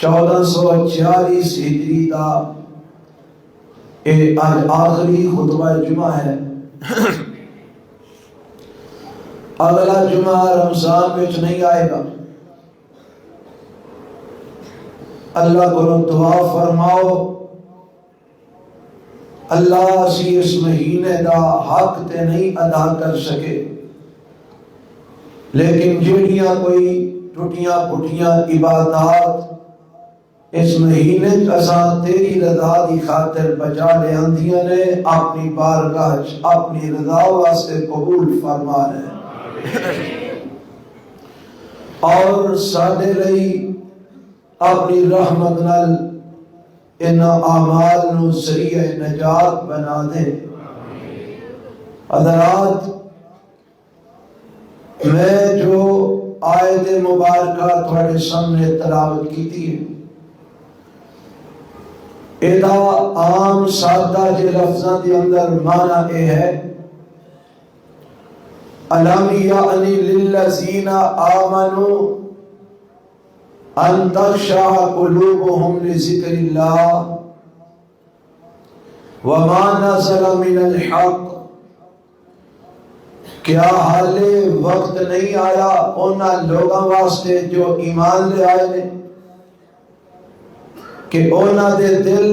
1446 ہجری کا آج آخری خطبہ جمعہ ہے۔ اگلا جمعہ رمضان میں نہیں آئے گا۔ اللہ کو دعا فرماؤ اللہ اسی اس مہینے دا حق تے نہیں ادا کر سکے، لیکن جڑیاں کوئی ٹوٹیاں پھٹیاں عبادات اس مہینے اساں تیری رضا دی خاطر بچا لے آندیاں نے، اپنی بارگاہ اپنی رضا واسطے قبول فرما لے اور سادے لئی اپنی رحمت نال ان اعمال نو ذریعہ نجات بنا دے۔ حضرات، میں جو آیت مبارکہ تھوڑے سامنے تلاوت کی تھی، ایدہ عام سادہ جے لفظاں دے اندر معنی اے ہے الم یعنی للذین آمنوا ان تخشع قلوبهم لذکر اللہ وما نزل من الحق۔ کیا حال وقت نہیں آیا انہاں لوگاں واسطے جو ایمان لے آئے نے کہ انہاں دے دل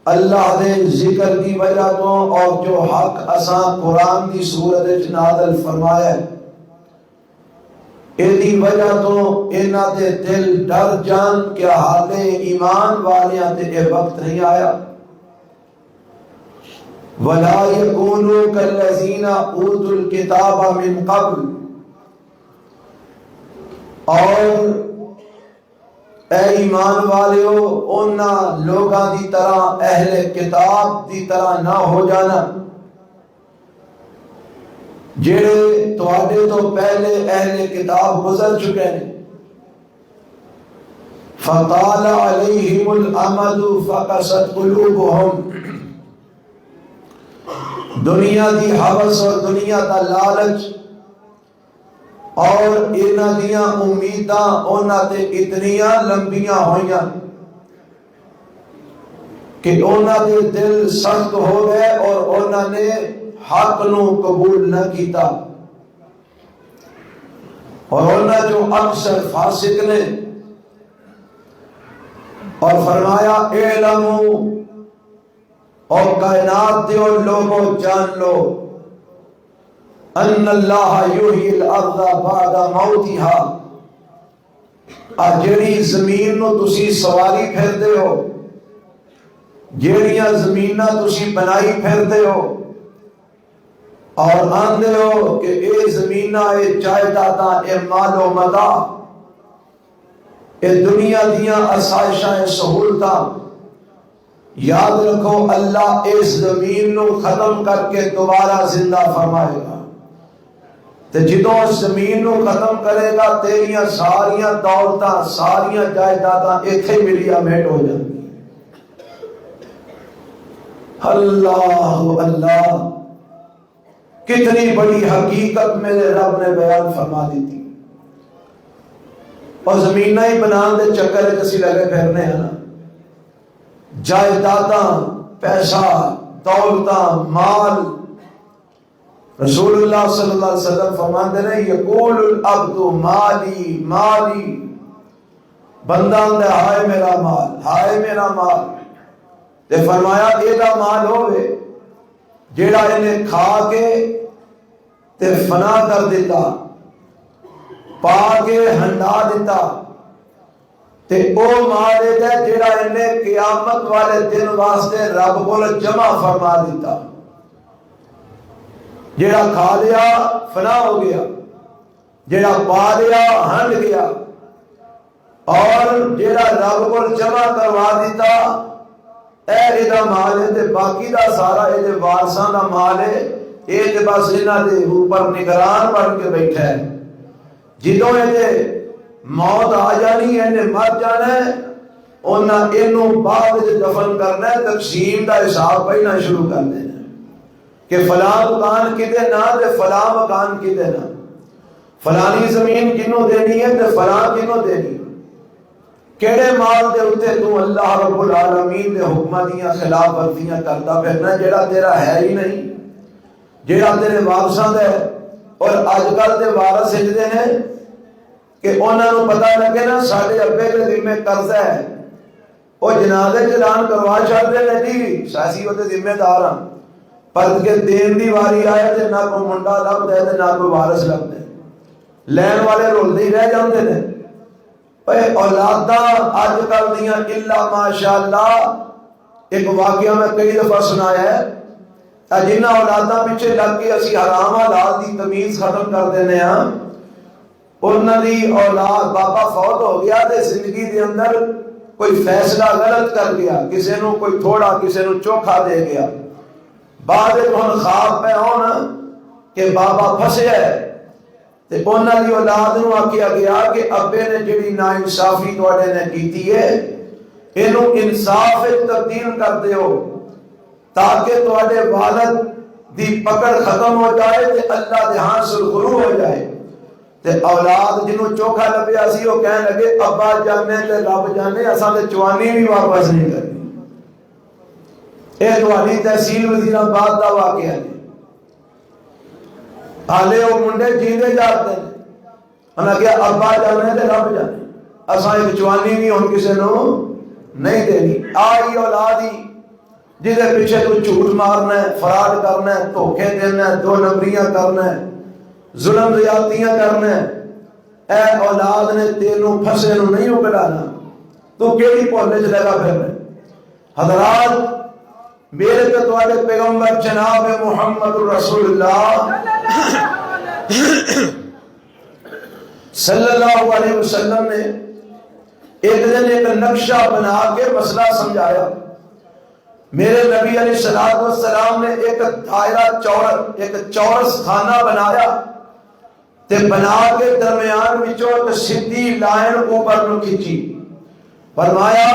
اللہ دے ذکر دی وجہ تو اور جو حق اساں قرآن دی صورت نازل فرمایا ہے ایدی وجہ تو انہاں دے دل ڈر جان کیا حال ایمان والیاں تے اے وقت نہیں آیا۔ وَلَا يَكُونُوا كَالَّذِينَ أُوتُوا الْكِتَابَ مِن قَبْلُ، اور اے ایمان والیو انہاں لوگاں دی طرح اہل کتاب دی طرح نہ ہو جانا جڑے تواڈے تو پہلے اہل کتاب گزر چکے ہیں۔ فَطَالَ عَلَيْهِمُ الْأَمَدُ فَقَسَتْ قُلُوبُهُمْ، دنیا دی حوث اور دنیا دا لالچ اور انہاں دیاں امیداں انہاں تے اتنیاں لمبیاں ہوئیاں کہ انہاں دے دل سخت ہو گئے اور انہاں نے حق نو قبول نہ کیتا، اور انہاں جو اکثر فاسق نے، اور فرمایا اعلموا، اور کائنات دے اور لوگوں جان لو ان اللہ یحیی الارض بعد موتها، جیڑی زمین نو تسی سواری پھردے ہو، جیڑیاں زمیناں تسی بنائی پھردے ہو اور آندے ہو کہ اے زمیناں اے جائیداداں اے مال و متاع اے دنیا دیاں آسائشاں اے سہولتاں، یاد رکھو اللہ اس زمین نو ختم کر کے دوبارہ زندہ فرمائے گا، تے جدوں اس زمین نو ختم کرے گا تیریاں ساریاں دولتاں ساریاں جائیداداں ایتھے ملیا میٹ ہو جائیں گی۔ اللہ اللہ، کتنی بڑی حقیقت میرے رب نے بیان فرما دی تھی، اور زمینہ ہی بنان دے چکر کسی لگے پھرنے ہیں نا، جائیداداں پیسہ دولتاں مال۔ رسول اللہ صلی اللہ علیہ وسلم فرماتے ہیں یقول العبد مالی مالی، بندہ اندے ہائے میرا مال ہائے میرا مال، تے فرمایا ایدہ مال ہوئے جیڑا انہیں کھا کے تے فنا کر دیتا، پا کے ہنڈا دیتا، تے او مال دے جیڑا انہیں قیامت والے دن واسطے رب کو جمع فرما دیتا۔ جیڑا کھا لیا فنا ہو گیا، جیڑا پا لیا ہنڈ گیا، اور جیڑا رب کو جمع کروا دیتا اے ایدہ مال ہے تے باقی دا سارا ایدے وارثاں دا مال ہے، اے تے بس انہاں دے اوپر نگران بن کے بیٹھا ہے، جدوں ایدے موت آ جانی ہے انہیں مر جانا ہے، انہاں انہوں بعد دفن کرنا ہے، تقسیم دا حساب پہنا شروع کر دینا کہ فلاں مکان کدے نا تے فلاں مکان کدے نا، فلانی زمین کنوں دینی ہے تے فلاں کنوں دینی ہے، کیڑے مال دے اتنے تو اللہ رب العالمین دے حکمہ دیاں خلاف ورزیاں کرتا پھرنا جیڑا تیرا ہے ہی نہیں، جیڑا تیرے وارثاں دے۔ اور اج کل دے وارث سجدے ہیں کہ انہاں نوں پتہ لگے نا ساڈے ابے دے ذمہ قرض ہے، وہ جنازے چلان کروا چھڑدے نے جی ساسی وہ ذمہ دار ہاں، پر کے دین دی واری آئے تے نہ کوئی منڈا لب دے تے نہ کوئی وارث لب دے، لین والے رولدے ہی رہ جاندے نے۔ اے اولاداں اج کل دیاں الا ماشاءاللہ، ایک واقعہ میں کئی دفعہ سنایا ہے، جنہ اولاداں پیچھے لگ کے اسی حرام حلال دی تمیز ختم کر دینے ہاں، انہاں دی اولاد بابا فوت ہو گیا تے زندگی دے اندر کوئی فیصلہ غلط کر گیا، کسے نو کوئی تھوڑا کسے نو چوکھا دے گیا، بعد ہن خواب پہ ہون کہ بابا پھسیا ہے تے انہاں دی اولاد نو آکھیا گیا کہ ابے نے جڑی ناانصافی تواڈے نے کیتی ہے اینو انصاف وچ تبدیل کر دیو تاکہ تواڈے والد دی پکڑ ختم ہو جائے تے اللہ دے ہاں سرخرو ہو جائے۔ تے اولاد جنوں چوکھا لبیا سی وہ کہنے لگے ابا جانے تے رب جانے اساں تے چوانی بھی واپس نہیں کرنی۔ اے تہاڈی تحصیل وزیر آباد دا واقعہ ہے، حالے وہ منڈے جیندے جاتے ہیں، انہاں کہا ابا جانے تے رب جانے اساں ایک چوانی بھی ہن کسے نو نہیں دینی۔ آئی اولاد ہی جدے پیچھے تو جھوٹ مارنا ہے، فراڈ کرنا ہے، دھوکے دینا ہے، دو نمبریاں کرنا ہے، ظلم زیادتیاں کرنا ہے، اے اولاد نے تینوں پھسے نو نہیں اکڑانا، تو کیڑی پہلے چ لگا پھر رہے۔ حضرات میرے تے تواڈے پیغمبر جناب محمد رسول اللہ صلی اللہ علیہ وسلم نے ایک دن ایک نقشہ بنا کے مسئلہ سمجھایا۔ میرے نبی علیہ السلام نے ایک دائرہ چورت ایک چورس خانہ بنایا تے بنا کے درمیان وچوں ایک سیدھی لائن اوپر نو کھچی، فرمایا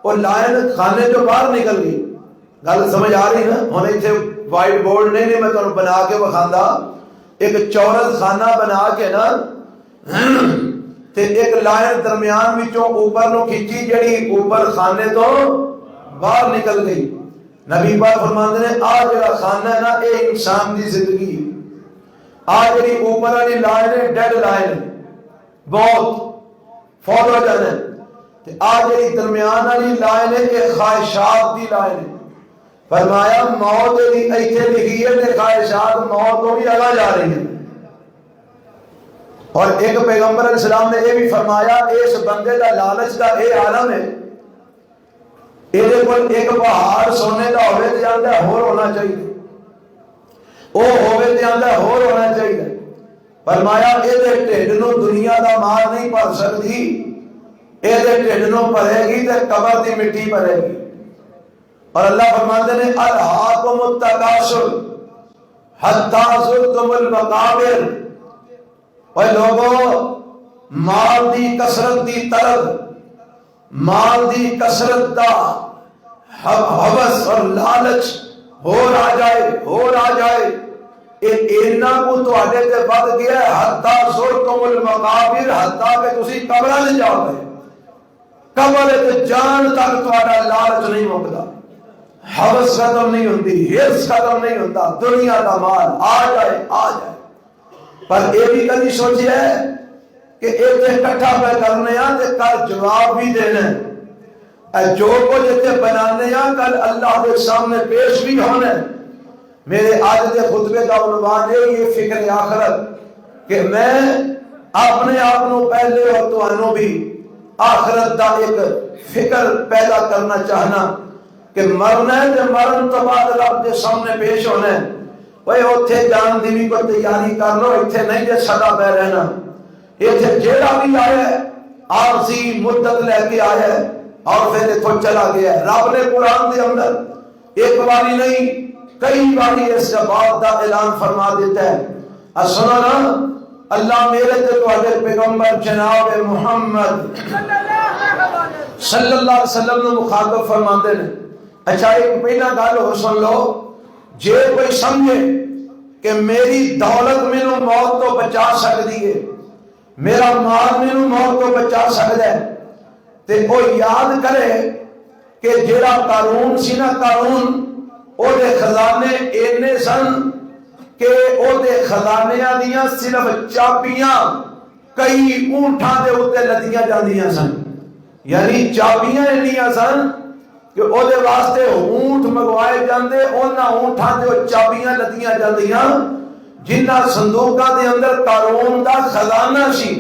وہ لائن خانے جو باہر نکل گئی۔ گل سمجھ آ رہی نا؟ ہن ایتھے وائٹ بورڈ نہیں میں تانوں بنا کے بخاندا، ایک چورس خانہ بنا کے نا تے ایک لائن درمیان وچوں اوپر نو کھچی جڑی اوپر خانے تو باہر نکل گئی۔ نبی پاک فرماندے نے آ جڑا خانہ ہے نا اے انسان دی زندگی، آ جڑی اوپر والی لائن ہے ڈیڈ لائن ہے، بہت فوت ہو جانا ہے، تے آ جڑی درمیان والی لائن ہے اے خواہشات دی لائن ہے۔ فرمایا موت دی ایتھے لکھی ہے تے خواہشات موت تو بھی اگا جا رہی ہیں۔ اور ایک پیغمبر علیہ السلام نے یہ بھی فرمایا اس بندے دا لالچ دا اے عالم ہے، ایدے کول ایک پہاڑ سونے دا ہوئے تے آندا ہور ہونا چاہیے، او ہوئے تے آندا ہور ہونا چاہیے۔ فرمایا ایدے ٹھڈ نو دنیا دا مال نہیں بھر سکتی، ایدے ٹھڈ نو بھرے گی تے قبر دی مٹی بھرے گی۔ اور اللہ فرماتے نے الہاکم التکاثر حتی زرتم المقابر، اے لوگوں مال دی کثرت دی طلب، مال دی کثرت دا حوث اور لالچ ہور آ جائے اینا کو تواڈے تے ود گیا ہے حتی زرتم المقابر، حتی کہ تسی قبراں وچ جاؤ گے، قبر تے جان تک تواڈا لالچ نہیں مکدا، حوث ختم نہیں ہوندی، حرص ختم نہیں ہوندا، دنیا دا مال آ جائے۔ پر یہ بھی کبھی سوچیا ہے کہ ایک اکٹھا پہ کرنے ہاں تے کل جواب بھی دینا ہے، جو کچھ اتنے بنانے ہاں کل اللہ کے سامنے پیش بھی ہونا ہے۔ میرے آج کے خطبے کا عنوان ہے یہ فکر آخرت، کہ میں اپنے آپ کو پہلے اور تمہوں بھی آخرت دا ایک فکر پیدا کرنا چاہنا کہ مرنا ہے تے مرن تو بعد رب کے سامنے پیش ہونا ہے۔ وہ اتھے جان دی بھی کوئی تیاری کر لو، اتھے نہیں جے سدا پہ رہنا، اتھے جیڑا بھی آیا ہے عارضی مدت لے کے آیا ہے اور پھر اتھوں چلا گیا ہے۔ رب نے قرآن دے اندر ایک باری نہیں کئی باری اس بات دا اعلان فرما دیتا ہے۔ سنو نا، اللہ میرے تے تواڈے پیغمبر جناب محمد صلی اللہ علیہ وسلم نے مخاطب فرماندے نے۔ اچھا ایک پہلا گل ہو سن لو، جے کوئی سمجھے کہ میری دولت مینوں موت تو بچا سکتی ہے، میرا مال مینوں موت تو بچا سکتا ہے، تے وہ یاد کرے کہ جیڑا قارون سی نا، قارون او دے خزانے اینے سن کہ او دے خزانیاں دیاں صرف چابیاں کئی اونٹاں دے اوتے لدیاں جاندیاں سن، یعنی چابیاں اینیاں سن کہ او دے واسطے اونٹ منگوائے جاندے، انہاں اونٹاں دے چابیاں لدیاں جاندیاں جنہاں صندوقاں دے اندر قارون دا خزانہ سی۔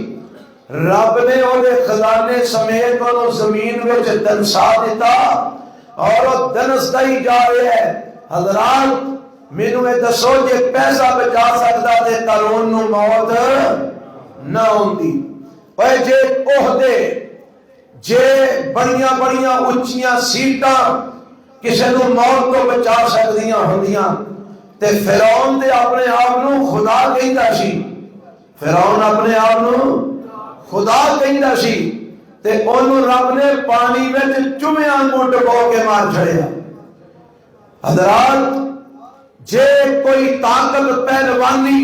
رب نے او دے خزانے سمیت انہوں زمین وچ دنسا دیتا اور وہ دنستا ہی جا رہے ہیں۔ حضرات مینوں اے دسو جے پیسہ بچا سکدا تے قارون نو موت نہ ہوندی۔ اے جے عہدے، جے بڑیاں بڑیاں اونچیاں سیٹاں کسے نو موت تو بچا سکدیاں ہوندیاں تے فرعون تے اپنے آپ نو خدا کہندا سی، فرعون اپنے آپ نو خدا کہندا سی تے اونوں رب نے پانی وچ چومیاں نوں ڈبو کے مار چھڑیا۔ حضرات جے کوئی طاقت پہلوانی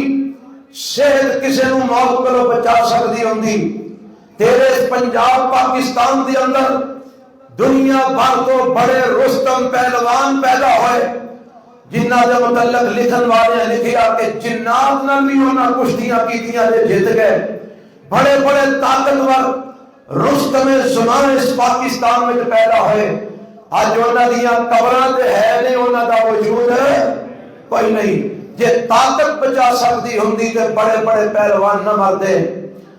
صحت کسے نو موت کولوں بچا سکدی ہوندی، تیرے پنجاب پاکستان دے اندر دنیا بھر تو بڑے رستم پہلوان پیدا ہوئے جنہاں دے متعلق لکھن والے لکھیا کہ جنات نال بھی انہاں کشتیاں کیتیاں تے جیت گئے۔ بڑے بڑے طاقتور رستم زمان اس پاکستان میں پیدا ہوئے، آج انہاں دیاں قبراں تے ہے نہیں، انہاں دا وجود ہے کوئی نہیں۔ جے طاقت بچا سکتی ہوندی تے بڑے بڑے پہلوان نہ مردے۔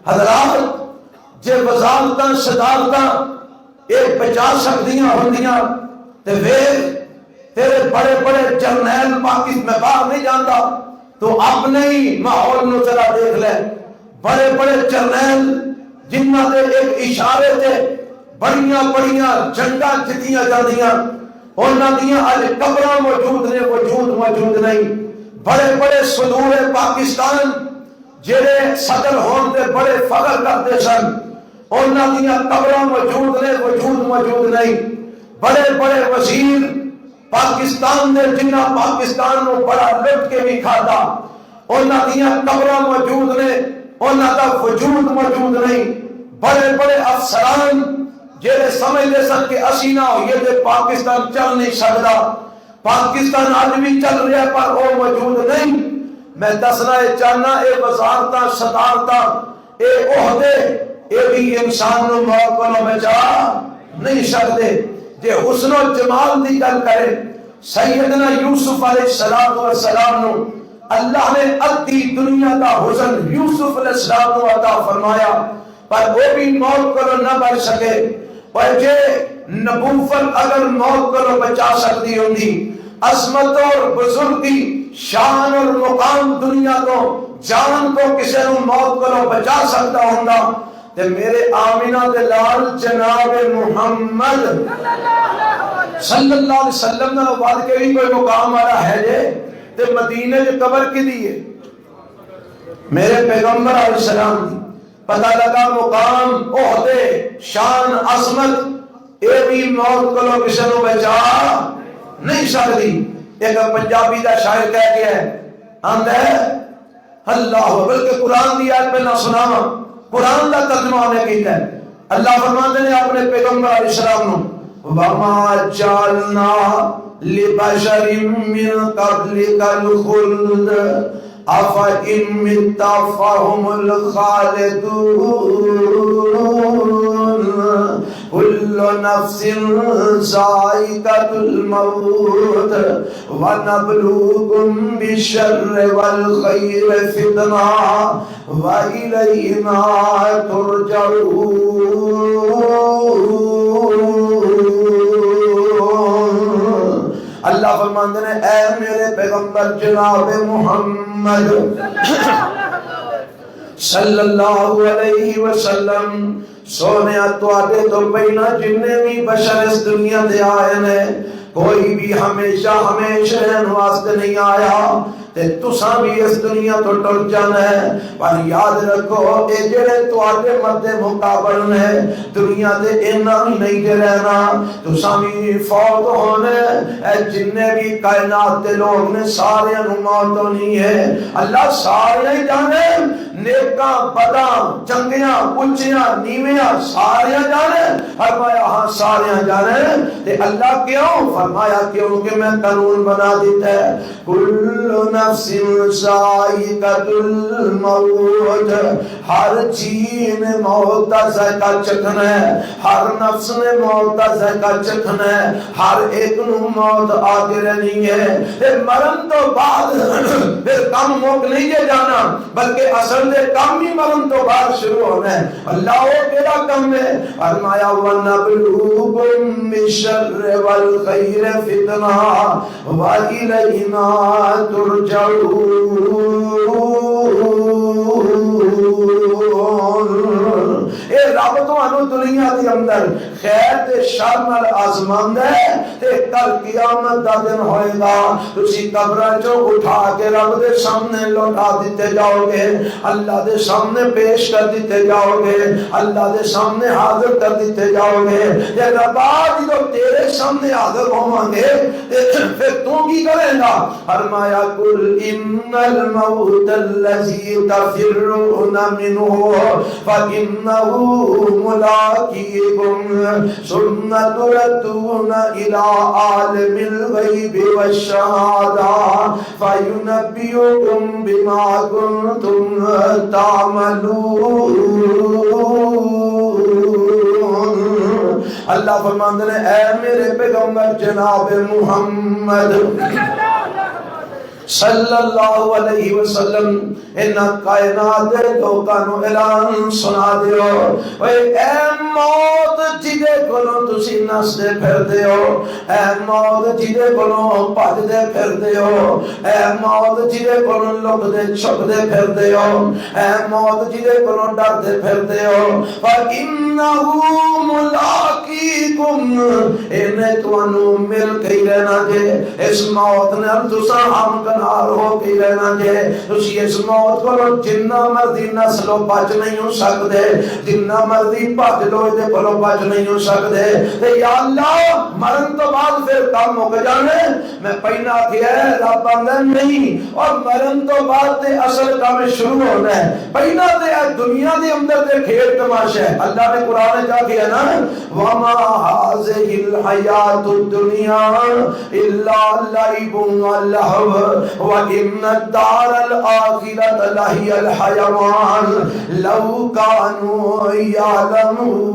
حضرات جے وزارتاں صدارتاں ایک بچا سکدیاں ہوندیاں تے ویکھ تیرے بڑے بڑے جرنیل پاکستان میں باہر نہیں جاندا تو اپنے ہی ماحول نو ذرا دیکھ لے، بڑے بڑے جرنیل جنہاں دے ایک اشارے تے بڑیاں بڑیاں جنگاں جتیاں جاندیاں، انہاں دیاں اج قبراں موجود نے، وجود موجود نہیں۔ بڑے بڑے صدور پاکستان جڑے صدر ہون تے بڑے فخر کرتے سن، انہاں دیاں قبراں موجود نے، وجود موجود نہیں۔ بڑے بڑے وزیر پاکستان دے جنہاں پاکستان نو بڑا لٹ کے بھی کھادا، انہاں دیاں قبراں موجود نے، انہاں دا وجود موجود نہیں۔ بڑے بڑے افسران جڑے سمجھدے سن کہ اسی نہ ہوئیے تے پاکستان چل نہیں سکدا، پاکستان آج بھی چل رہا ہے پر وہ موجود نہیں۔ میں دسنا چاہنا اے وزارتاں صدارتاں اے عہدے اے بھی انسان نو موت کولوں بچا نہیں سکدے۔ جے حسن و جمال دی گل کرے، سیدنا یوسف علیہ السلام نو اللہ نے ادھی دنیا دا حسن یوسف علیہ السلام نو عطا فرمایا پر وہ بھی موت کولوں نہ بچ سکے۔ پر جے نبوت اگر موت کولوں بچا سکتی ہوندی، عظمت اور بزرگی، شان اور مقام دنیا کو، جان کو کسے نو موت کولوں بچا سکتا ہوندا تے میرے آمینہ دے لال جناب محمد صلی اللہ علیہ وسلم نے بعد کے بھی کوئی مقام والا ہے جے تے مدینے جو قبر کی دیئے میرے پیغمبر علیہ السلام دی پتہ لگا مقام، عہدے، شان، عظمت اے بھی موت کولوں کسے نو بچا نہیں سکتی۔ ایک پنجابی دا شاعر کہہ گیا ہے، آندا ہے اللہ، بلکہ قرآن دی آیت پہ نہ سناواں، قرآن دا ترجمہ نے کیتا ہے۔ اللہ فرماتے ہیں اپنے پیغمبر علیہ السلام نو وَمَا جَعَلْنَا لِبَشَرٍ مِّن قَبْلِكَ الْخُلْدَ أَفَإِن مِّتَّ فَهُمُ الْخَالِدُونَ كُلُّ نَفْسٍ ذَائِقَةُ الْمَوْتِ وَنَبْلُوكُم بِالشَّرِّ وَالْخَيْرِ فِتْنَةً وَإِلَيْنَا تُرْجَعُونَ۔ اللہ فرماتے ہیں اے میرے پیغمبر جناب محمد صلی اللہ علیہ وسلم، سونیا تواڈے تو پہلا جننے بھی بشر اس دنیا دے آئے نے کوئی بھی ہمیشہ رہن واسطے نہیں آیا، تے تساں بھی اس دنیا تو ٹر جانا ہے، پر یاد رکھو اے جڑے تواڈے مد مقابل نے دنیا دے اینا ہی نہیں دے رہنا، تساں بھی فوت ہونے، اے جننے بھی کائنات دے لوگ نے سارے موت ہونی ہے، اللہ سارے ہی جانے، نیکاں بداں چنگیاں اچیاں نیویاں سارے جانے، فرمایا ہاں سارے جانے، تے اللہ کیوں؟ فرمایا کیونکہ میں قانون بنا دیتا ہے کل نفس ذائقۃ الموت، ہر چیز نے موت کا ذائقہ چکھنا ہے، ہر نفس نے موت کا ذائقہ چکھنا ہے، ہر ایک نو موت آتے رہنی ہے، تے مرن تو بعد پھر کم موک نہیں دے جانا، بلکہ اصل دے کم ہی مرن تو بعد شروع ہونا ہے۔ اللہ وہ کیڑا کم ہے؟ فرمایا وَنَبْلُوكُم بِالشَّرِّ وَالْخَيْرِ فِتْنَةً وَإِلَيْنَا تُرْجَعُونَ۔ اے رب تانوں دنیا دے اندر خیر تے شر نال آزماندا ہے، تے کل قیامت دا دن ہوئے گا، تسی قبراں چوں اٹھا کے رب دے سامنے لوٹا دیتے جاؤ گے، اللہ دے سامنے پیش کر دیتے جاؤ گے، اللہ دے سامنے حاضر کر دیتے جاؤ گے، تے ربا جدوں تیرے سامنے حاضر ہوواں گے تے پھر تو کی کرے گا؟ فرمایا قل ان الموت الذی تفرون منه فإنه ملاقيكم ثم تردون إلى عالم الغيب والشهادة فينبئكم بما كنتم تعملون۔ اللہ فرماندے نے اے میرے پیغمبر جناب محمد صلی اللہ علیہ وسلم ان کائنات دے لوکاں نو اعلان سنا دیو، اے موت جدے کولوں تسی نسدے پھردے ہو، اے موت جدے کولوں بھجدے پھردے ہو، اے موت جدے کولوں لکدے چھپدے پھردے ہو، اے موت جدے کولوں ڈردے پھردے ہو، فَإِنَّهُ مُلَاقِيكُمْ، اینے تانوں مل کے رہنا جے، اس موت نے تساں ہم کنار ہو کے رہنا جے، تسی اس موت کو جنہ مرضی نسلو بچ نہیں ہو سکتے، جنہ مرضی بچ لو دے کولو بچ نہیں ہو سکتے، تے یا اللہ مرن تو بعد پھر کام مک جانے، میں پہنا کیا ہے رب آندا نہیں، اور مرن تو بعد تے اصل کام شروع ہونا ہے، پہنا تے دنیا دے اندر تے کھیل تماشا ہے، اللہ نے قرآن کیا کیا نا وما هذه الحیات الدنیا الا لعب ولہو وَإِنَّ الدَّارَ الْآخِرَةَ لَهِيَ الْحَيَوَانُ لَوْ كَانُوا يَعْلَمُونَ۔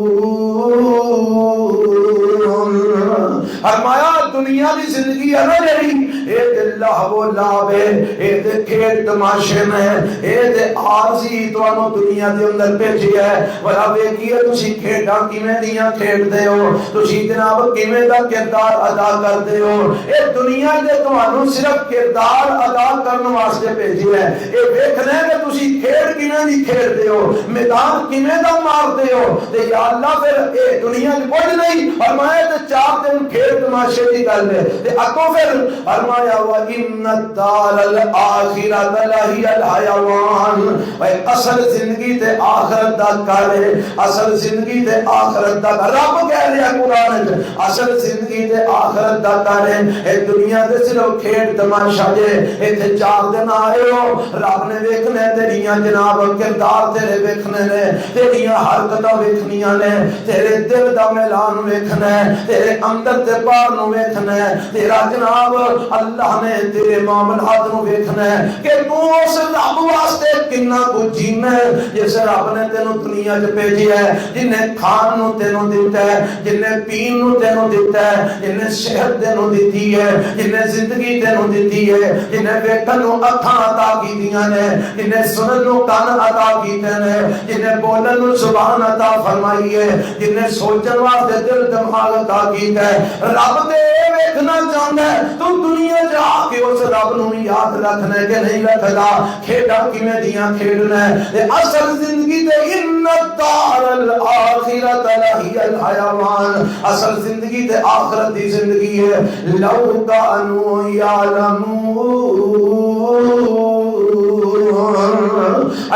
فرمایا دنیا دی زندگی ہے نا جڑی، اے تے لہو لعب ہے، اے تے کھیل تماشے میں، اے تے عارضی تانوں دنیا دے اندر بھیجی ہے، بھلا ویکھیے تسی کھیڈاں کیویں دیاں کھیڈدے ہو، تسی جناب کیویں دا کردار ادا کردے ہو، اے دنیا دے تانوں صرف کردار ادا کرنے واسطے بھیجی ہے، اے ویکھنا ہے کہ تسی کھیڈ کیویں دی کھیڈدے ہو، میدان کیویں دا ماردے ہو، تے یا اللہ پھر اے دنیا وچ کچھ نہیں، فرمایا تے 4 دن کھیل تماشے دی گل ہے، تے اگوں پھر فرمایا وَإِنَّ الدَّارَ الْآخِرَةَ لَهِيَ الْحَيَوَانُ، اے اصل زندگی تے آخرت دا گھر ہے، اصل زندگی تے آخرت دا گھر، رب کہہ رہا قرآن وچ اصل زندگی تے آخرت دا گھر ہے، اے دنیا تے صرف کھیل تماشا جے، ایتھے 4 دن آئے ہو، رب نے ویکھنے تیریاں جناب کردار تیرے ویکھنے نے، تیریاں حرکتاں ویکھنیاں نے، تیرے دل دا میلان ویکھنا ہے، تیرے اندر تے باہر نو ویکھنا ہے، تیرا جناب اللہ نے تیرے معاملات نو ویکھنا ہے کہ تو اس رب واسطے کنا کچھ جینا ہے، جس رب نے تینوں دنیا وچ بھیجیا ہے، جن نے کھان نو تینوں دتا ہے، جن نے پین نو تینوں دتا ہے، جن نے صحت تینوں دتی ہے، جن نے زندگی تینوں دتی ہے، جن نے ویکھن نو اکھاں عطا کیتیاں نے، جن نے سنن نو کان عطا کیتے نے، جن نے بولن نو زبان عطا فرمائی ہے، جن نے سوچن واسطے دل دماغ عطا کیتا ہے، رب تے ویکھنا چاہندا ہے تو دنیا دنیا جا کے اس رب نو یاد رکھنا ہے کہ نہیں رکھدا، کھیڈاں کیویں دیاں کھیڈنا ہے، تے اصل زندگی تے ان الدار الاخرۃ لہی الحیوان، اصل زندگی تے آخرت دی زندگی ہے۔ لو کانوا یعلمون،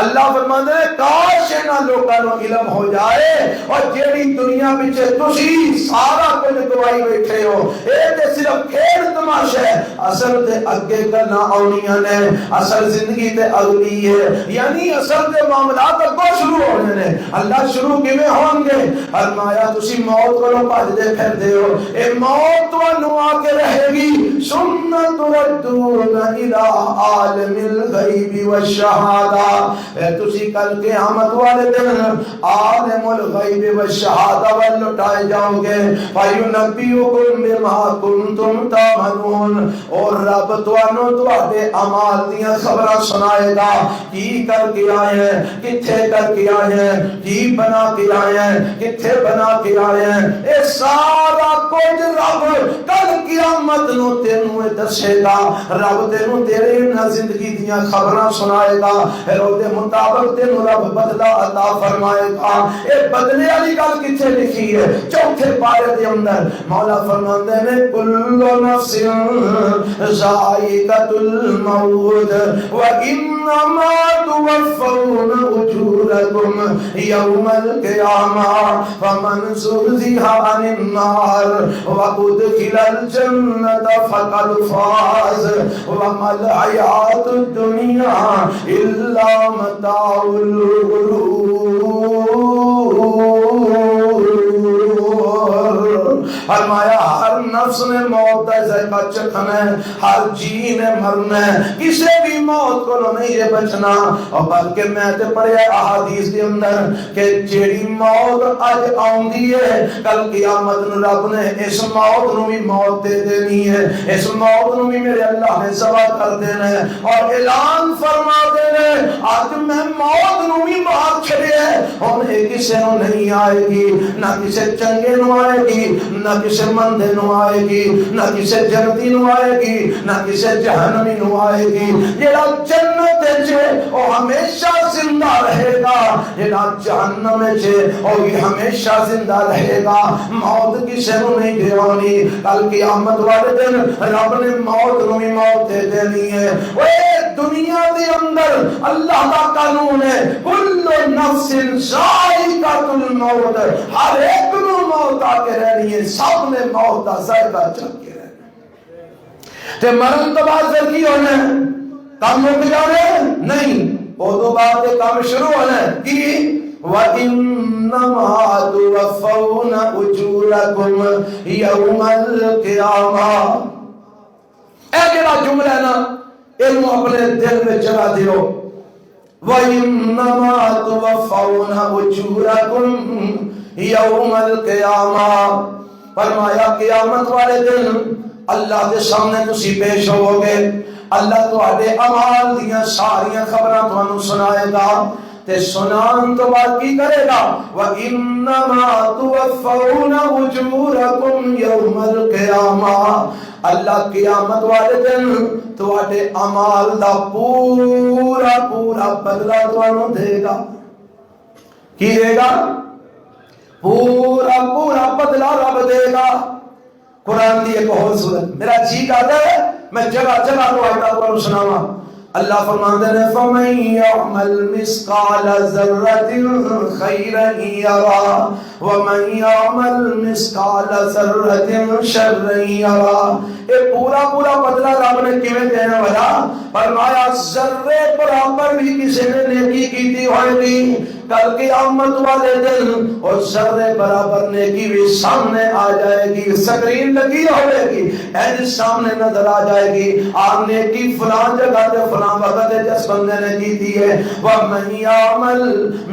اللہ فرماتا ہے کاش انہاں لوکاں نوں علم ہو جائے، اور جیڑی دنیا وچ تسی سارا کچھ گوائی بیٹھے ہو، اے تے صرف کھیل تماشا ہے، اصل تے اگے گلاں آونیاں نے، اصل زندگی تے اگلی ہے، یعنی اصل تے معاملات اگوں شروع ہونے نے۔ اللہ شروع کیویں ہون گے؟ فرمایا تسی موت کولوں بھجدے پھردے ہو، اے موت تانوں آ کے رہے گی، ثم تردون الی عالم الغیب والشہادہ، تسی کل قیامت والے دن عالم الغیب والشہادہ وال لٹائے جاؤ گے، فَيُنَبِّئُكُم بِمَا كُنتُمْ تَعْمَلُونَ، اور رب تانوں تواڈے اعمال دیاں خبراں سنائے گا، کی کر کے آئے ہیں، کتھے کر کے آئے ہیں، کی بنا کے آئے ہیں، کتھے بنا کے آئے ہیں، اے سارا کچھ رب کل قیامت نو تینوں دسے گا۔ رب تینوں تیرے نہ زندگی دیاں خبراں سنائے گا، پھر او دے مطابق تینوں رب بدلہ عطا فرمائے گا۔ اے بدلے والی گل کتھے لکھی ہے؟ چوتھے پارے دے اندر مولا فرماندے نے کل نفس ذائقۃ الموت وانما توفون اجورکم یوم القیامہ فمن زحزح عن النار وادخل الجنۃ فقد فاز وما الحیاۃ الدنیا الا متاع الغرور۔ فرمایا ہر نفس نے موت کا ذائقہ چکھنا ہے، ہر جی نے مرنا ہے، کسی بھی موت کو نہیں یہ بچنا۔ اور بلکہ میں تے پڑھیا احادیث کے اندر کہ جیڑی موت اج آندی ہے کل قیامت نو رب نے اس موت نو بھی موت دے دینی ہے، اس موت نو بھی میرے اللہ نے ذبح کر دینا ہے، اور اعلان فرما دینا ہے آج میں موت نو بھی مار چھڑیا ہے، ہن اے کسے نو نہیں آئے گی، نہ کسے چنگے نو آئے گی، نہ کسے مندے نو آئے گی، نہ کسے جنتی نو آئے گی، نہ کسے جہنمی نو آئے گی۔ جیڑا جنت چھے او ہمیشہ زندہ رہے گا، جیڑا جہنم چھے او بھی ہمیشہ زندہ رہے گا۔ موت کسے نو نہیں دیوانی، کل قیامت والے دن رب نے موت نو بھی موت دے دینی ہے۔ اے دنیا دے اندر اللہ کا قانون ہے کل نفس ذائقۃ الموت، ہر ایک نو موت آ کے رہنی ہے، سب نے موت کا ذائقہ چکھ کے رہنا تے مرن تو بعد پھر کی ہونا ہے؟ کام مک جانے نہیں، وہ تو بعد کام شروع ہونا ہے کی وَإِنَّمَا تُوَفَّوْنَ أُجُورَكُمْ يَوْمَ الْقِيَامَةِ۔ اے جڑا جملہ ہے نا انہوں اپنے دل میں جگہ دیو، وَإِنَّمَا تُوَفَّوْنَ أُجُورَكُمْ یوم القیامہ، فرمایا قیامت والے دن اللہ دے سامنے تسی پیش ہو گے، اللہ تواڈے اعمال دیاں ساریاں خبراں تانوں سنائے گا، تے سنان تو بعد کی کرے گا وَإِنَّمَا تُوَفَّوْنَ أُجُورَكُمْ يَوْمَ الْقِيَامَةِ، اللہ قیامت والے دن تواڈے اعمال دا پورا پورا بدلہ تانوں دے گا۔ کی دے گا؟ پورا پورا بدلہ رب دے گا۔ قرآن دی ایک اور سورت میرا جی کہتا ہے میں جگہ جگہ کو آیتہ کو سناواں۔ اللہ فرماتے ہیں فَمَن يَعْمَلْ مِثْقَالَ ذَرَّةٍ خَيْرًا يَرَهُ وَمَن يَعْمَلْ مِثْقَالَ ذَرَّةٍ شَرًّا يَرَهُ۔ یہ پورا پورا بدلہ رب نے کیویں دینا والا؟ فرمایا ذرے برابر بھی کسی نے نیکی کیتی ہوئے گی کل قیامت والے دن، اور ذرے برابر نیکی بھی سامنے آ جائے گی، سکرین لگی ہوئے گی، اینج سامنے نظر آ جائے گی، آپ نیکی فلاں جگہ تے فلاں وقت جس بندے نے کیتی ہے۔ وَمَن يَعْمَلْ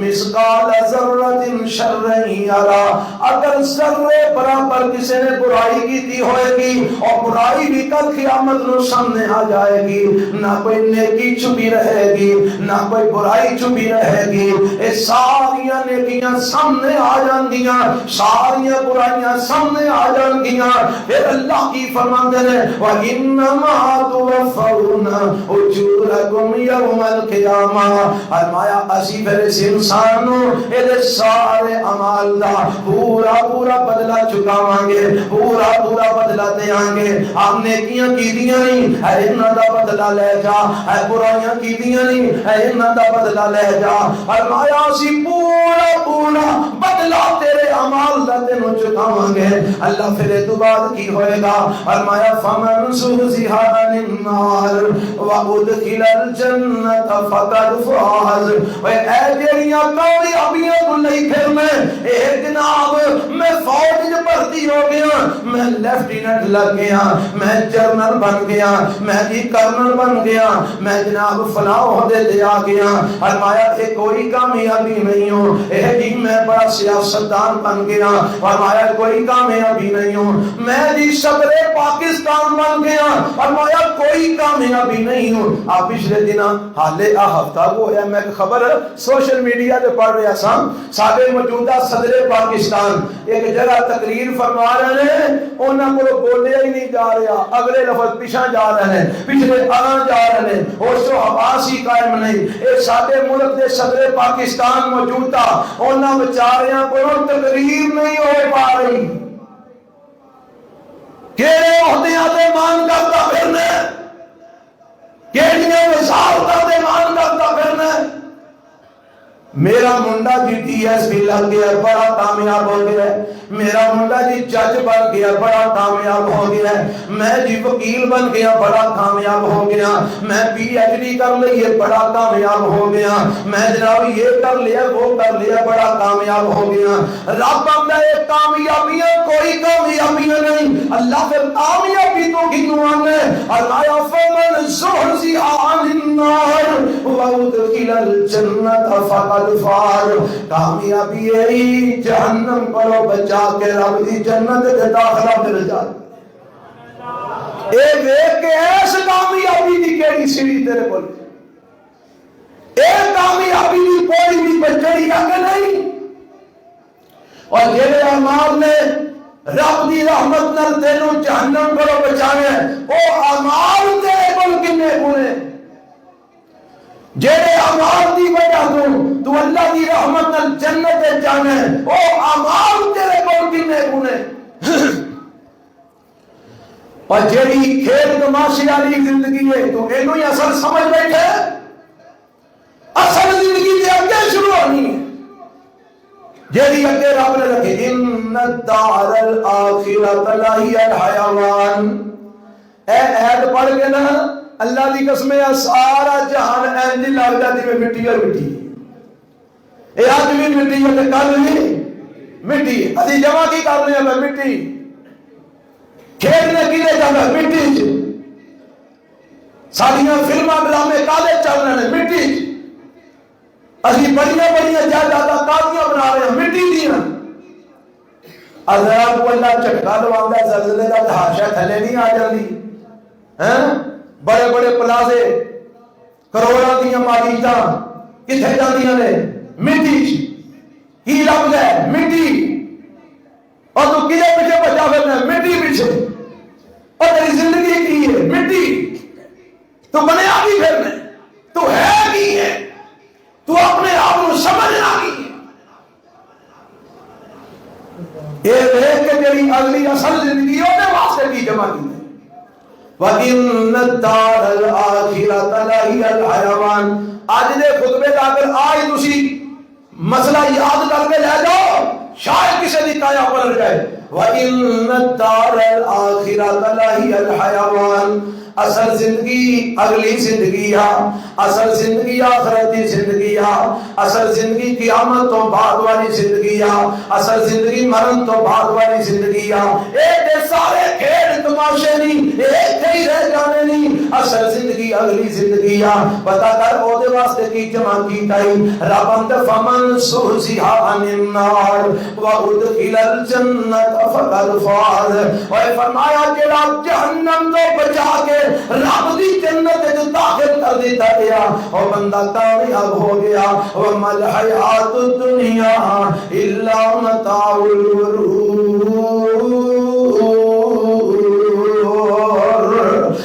مِثْقَالَ ذَرَّةٍ شَرًّا يَرَهُ، اگر ذرے برابر کسی نے برائی کیتی ہوئے گی اور برائی بھی کل قیامت نو سامنے آ جائے گی، نہ کوئی نیکی چھپی رہے گی نہ کوئی برائی چھپی رہے گی، اس ساریاں نیکیاں سامنے آ جاندیاں، ساریاں برائیاں سامنے آ جاندیاں، پھر اللہ کی فرماندے نے وَإِنَّمَا تُوَفَّوْنَ أُجُورَكُمْ يَوْمَ الْقِيَامَةِ، فرمایا اسی پھر اس انسان نو اے سارے اعمال دا پورا پورا بدلہ چکاواں گے، پورا پورا بدلہ دیاں گے۔ آپ نیکیاں کیتیاں نہیں اے انہاں دا بدلہ لے جا، اے برائیاں کیتیاں نہیں اے انہاں دا بدلہ لے جا، فرمایا اسی پورا پورا بدلہ تیرے اعمال دا تینوں چکاواں گے۔ اللہ پھر تو بعد کی ہوئے گا، فرمایا فَمَنْ زُحْزِحَ عَنِ النَّارِ وَأُدْخِلَ الْجَنَّةَ فَقَدْ فَازَ۔ اے جڑیاں کامیابیاں کو نہیں پھرنے، اے جناب میں فوج میں بھرتی ہو گیا، میں لیفٹیننٹ لگ گیا، میں جنرل بن گیا، میں جی کرنل بن گیا، میں جناب فلاں عہدے دے آ گیا، فرمایا کہ کوئی کامیابی نہیں ہو، اے جی میں بڑا سیاستدان بن گیا، فرمایا کوئی کامیابی نہیں ہو، میں جی صدر پاکستان بن گیا، فرمایا کوئی کامیابی نہیں ہو۔ آپ پچھلے دن حالے ہفتہ کو ہے میں خبر سوشل میڈیا تے پڑھ رہا سا، سارے موجودہ صدر پاکستان ایک جگہ تقریر فرما رہے ہیں، انہاں کو بولیا ہی نہیں جا رہا، اگلے لفظ پیچھے جا رہے ہیں، پچھلے آگے جا رہے ہیں، ہوش و حواس ہی قائم نہیں۔ اے سارے ملک دے صدر پاکستان موجودہ انہاں بیچاریاں کو تقریر نہیں ہو پا رہی، کیڑے عہدیاں تے مان کرتا پھرنے، کیڑیاں وزارتاں تے مان کرتا پھرنے۔ میرا منڈا جی ٹی ایس بھی لگ گیا بڑا کامیاب ہو گیا ہے، میرا منڈا جی جج بن گیا بڑا کامیاب ہو گیا ہے، میں جی وکیل بن گیا بڑا کامیاب ہو گیا، میں پی ایچ ڈی کر لئے بڑا کامیاب ہو گیا، میں جناب یہ کر لیا وہ کر لیا بڑا کامیاب ہو گیا۔ رب اندہ ایک کامیابیاں کوئی کامیابیاں نہیں، اللہ پھر کامیابی تو گنوانے اللہ فمن زحزح عن النار وادخل الجنة فقد فاز۔ کامیابی ہے جہنم کو بچا کے رب دی جنت دے داخلہ مل جائے۔ اے ویکھ کے ایس کامیابی دی کیڑی سیڑھی تیرے کول، اے کامیابی دی کوئی بھی بچڑی کہ نہیں، اور جڑے اعمال نے رب دی رحمت نال تینوں جہنم کو بچانے او اعمال تیرے کول کنے ہونے، جڑے اعمال دی وجہ تو اللہ دی رحمت نال جنت تے جانے او اعمال تیرے کول کنے ہونے۔ اور جیڑی کھیل تماشی والی زندگی ہے تو اینو ہی اصل سمجھ بیٹھے، اصل زندگی تے اگے شروع ہونی ہے، جیڑی اگے رب نے رکھے ان الدار الاخرۃ لہی الحیوان۔ اے عہد پڑھ کے نا اللہ دی قسم ہے سارا جہان اینج لگ جاتی میں مٹی اور مٹی، اے آج بھی مٹی ہے تے کل بھی مٹی، اسی جمع کی کرنے ہیں میں مٹی، کھیلنے کی لے جانا مٹی چ، ساریاں فلماں ڈرامے کالے چل رہے ہیں مٹی چ، اسی بڑیاں بڑیاں جائیداداں کالیاں بنا رہے ہیں مٹی دیاں۔ اللہ کو اللہ جھٹکا لواندہ زلزلے دا ہاشا تھلے نہیں آ جاندی، بڑے بڑے پلازے کروڑاں دیاں مالیتاں کتھے جاندیاں نے مٹی چ، کی لب گئے مٹی، اور تو کدے پیچھے بچا پھرنا مٹی پیچھے، اور تیری زندگی کی ہے مٹی، تو بنیا کی پھرنا تو ہے کی ہے، تو اپنے آپ کو سمجھنا کی ہے۔ یہ دیکھ کے تیری اگلی اصل زندگی ہونے واسطے کی جمع کی ہے۔ وَإِنَّ الدَّارَ الْآخِرَةَ لَهِيَ الْحَيَوَانُ۔ آج دے خطبے کا اگر آئی تسی مسئلہ یاد کر کے لے جاؤ شاید کسی دی کایا پلٹ جائے۔ وَإِنَّ الدَّارَ الْآخِرَةَ لَهِيَ الْحَيَوَانُ۔ اصل زندگی اگلی زندگی ہے، اصل زندگی آخرتی زندگی ہے، اصل زندگی قیامت تو بعد والی زندگی ہے، اصل زندگی مرن تو بعد والی زندگی ہے۔ اے دے سارے کھیل تماشے نہیں، ایتھے ہی رہ جانے نہیں، اصل زندگی اگلی زندگی آ پتا کر او دے واسطے کی جمع کیتا ہی رب انت فمن سوزیہا عن النار وادخل الجنت فقد فاز۔ اور فرمایا جڑا جہنم تو بچا کے رب دی جنت وچ داخل کر دیتا گیا او بندہ کامیاب ہو گیا۔ وما الحیات الدنیا الا متاع الغرور۔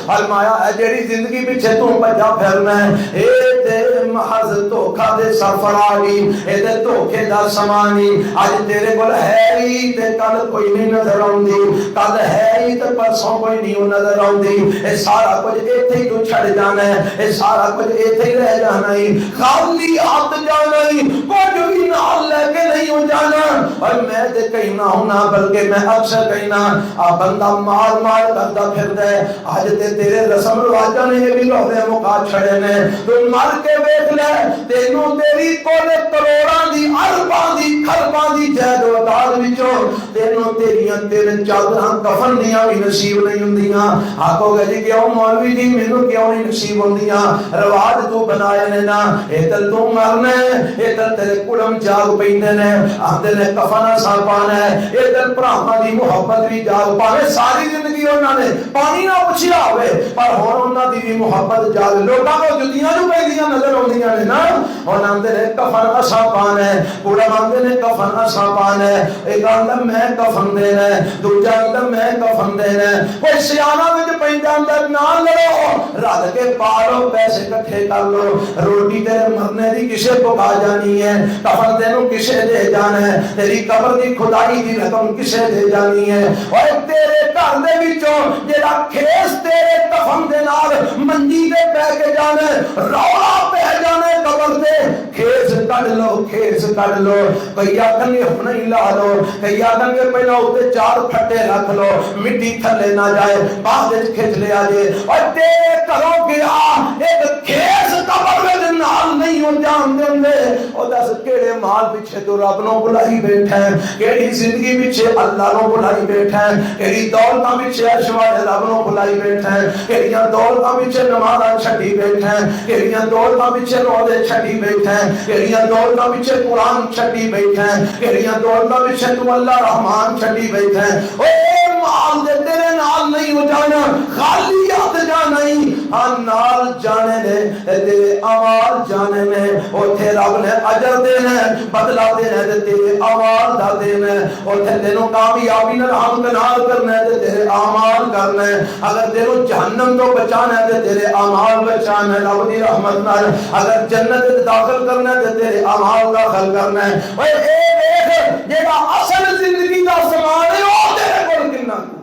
فرمایا اے جڑی زندگی پیچھے تو بھجا پھرنا ہے اے تے محض دھوکھا دے سرفراری، اے تے دھوکے دا سمانی۔ اج تیرے کول ہے ہی تے کل کوئی نہیں نظر آندی، کل ہے ہی تے پرسوں کوئی نہیں نظر آندی۔ اے سارا کچھ ایتھے ہی تو چھڑ جانا ہے، اے سارا کچھ ایتھے ہی رہ جانا ہے، خالی ہاتھ جانا ہے، کچھ بھی نال لے کے نہیں ہو جانا۔ اور میں تے کہنا ہونا بلکہ میں اکثر کہنا آ بندہ مار مار کردا پھردا ہے، اج تے تیرے رسم رواجاں نے یہ بھی لوہے مکا چھڑے نے، تو مر کے ویکھ لے تینوں تیری کول کروڑاں دی ارباں دی خرباں دی جائیداد وچوں تینوں تیریاں تین چادراں کفن دیاں بھی نصیب نہیں ہوندیاں۔ آکھو گے جی کیوں مولوی جی مینوں کیوں نہیں نصیب ہوندیاں؟ رواج تو بنائے نے نا، ادھر تو مرنا ہے، ادھر تیرے کڑم جاگ پیندے نے، آندے نے کفن اساں پانا ہے، ادھر بھراواں دی محبت بھی جاگ پاوے۔ ساری زندگی انہاں نے پانی نہ پچھیا ہوئے پر ہن انہاں دی بھی محبت جاگ، لوکاں کو جُتیاں جو پیندیاں نظر آندیاں نے نا، ہن آندے نے کفن اساں پانا ہے، کڑم آندے نے کفن اساں پانا ہے، ایک آندا میں کفن دینا ہے، دوجا آندا میں کفن دینا ہے۔ کوئی سیانا وچ پیندا اندر نہ لڑو، رل کے پا لو، پیسے اکٹھے کر لو، روٹی تیرے مرنے دی کسے پکا جانی ہے، کفن تینوں کسے دے جانا ہے، تیری قبر دی کھدائی دی رقم کسے دے جانی ہے۔ اور تیرے گھر دے وچوں جڑا کھیس تیرے کفن دے نال منجی دے پے کے جانا ہے، رولا پہ جانا ہے قبر تے، کھیس کڈ لو، کھیس کڈ لو۔ کئی آکھن گے ہن ہی لا لو، کئی آکھن گے پہلا اوتے چار پھٹے رکھ لو، مٹی تھلے نہ جائے، بعد وچ کھچ لیا جے۔ اور تیرے گھروں گیا ایک کھیس قبر دے نال نہیں ہو جان دیندے۔ او دس کیڑے مال پیچھے تو رب نو بلائی بیٹھا ہے، کیڑی زندگی پیچھے اللہ نو بلائی بیٹھا ہے، کیڑی دولتاں پیچھے عرش والے رب نو بلائی بیٹھا ہے، کیڑیاں دولتاں پیچھے نمازاں چھڈی بیٹھا ہے، کیڑیاں دولتاں پیچھے روزے چھڈی بیٹھا ہے، کیڑیاں دولتاں پیچھے قرآن چھڈی بیٹھا ہے، کیڑیاں دولتاں پیچھے تو اللہ رحمان چھڈی بیٹھا ہے۔ اوے مال دے تیرے نال نہیں ہو جانا، خالی ہاتھ جانا ہی، ہاں نال جانے نے تیرے اعمال جانے نے، اوتھے رب نے اجر دینا ہے، بدلہ دینا ہے تے تیرے اعمال دا دینا ہے، اوتھے تینوں کامیابی نال ہمکنار کرنا ہے تے تیرے اعمال کرنا ہے۔ اگر تینوں جہنم تو بچانا ہے تے تیرے اعمال بچانا ہے رب دی رحمت نال، اگر جنت وچ داخل کرنا ہے تے تیرے اعمال داخل کرنا ہے۔ اوے اے ویکھ جیڑا اصل زندگی دا سامان ہے او تیرے کول کتنا ہے۔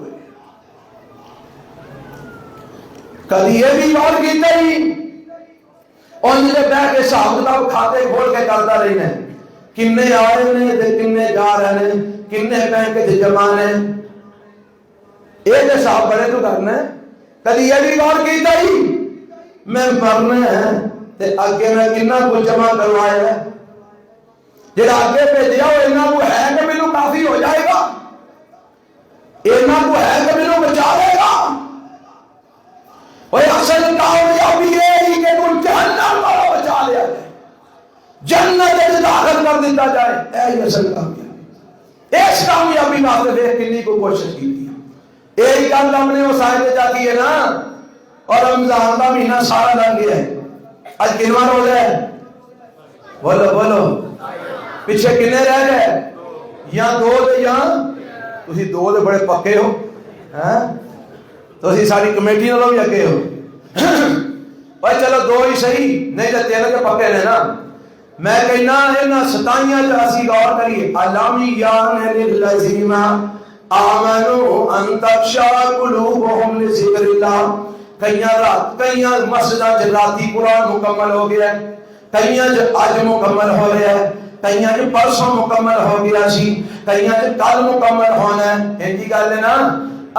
کدی یہ بھی غور کیتا ہی ان دے بیٹھ کے حساب کتاب کھاتے کھول کے کرتا رہنا ہے، کنے آئے نے تے کنے جا رہے نے، کنے بینک تے جمع نے، یہ حساب بڑے تو کرنا ہے۔ کدی یہ بھی غور کیتا ہی میں مرنا ہے تے اگے میں کنا کچھ جمع کروایا ہے، جڑا اگے بھیجیا وہ انہاں کو ہے کہ مینوں کافی ہو جائے گا، انہاں کو ہے کہ مینوں بچا لے گا۔ اور اصل کامیابی یہ کہ تم جہنم والا بچا لیا جائے، جنت میں داخل کر دیتا جائے، اے اصل کامیابی۔ اس کامیابی واسطے دیکھ کنی کو کوشش کی تھی، ایک گل ہم نے اس آیت جاتی ہے نا، اور رمضان کا مہینہ سارا لنگ گیا ہے، آج کنواں روزہ ہے؟ بولو بولو، پیچھے کنے رہ گئے؟ یا دو دے، یا تسی دو دے بڑے پکے ہو، تو اسی ساری کمیٹی نالوں بھی اگے ہو، بھائی چلو دو ہی صحیح، نہیں تو تین کے پکے نے نا۔ میں کہنا انہاں ستائیاں جو اسی غور کریے، علام یان للذین آمنوا ان تخشع قلوبهم لذکر اللہ۔ کئیاں رات کئیاں مسجداں چ راتی قرآن مکمل ہو گیا ہے، کئیاں چ اج مکمل ہو رہا ہے، کئیاں چ پرسوں مکمل ہو گیا سی، کئیاں چ کل مکمل ہونا ہے۔ یہ گل ہے نا،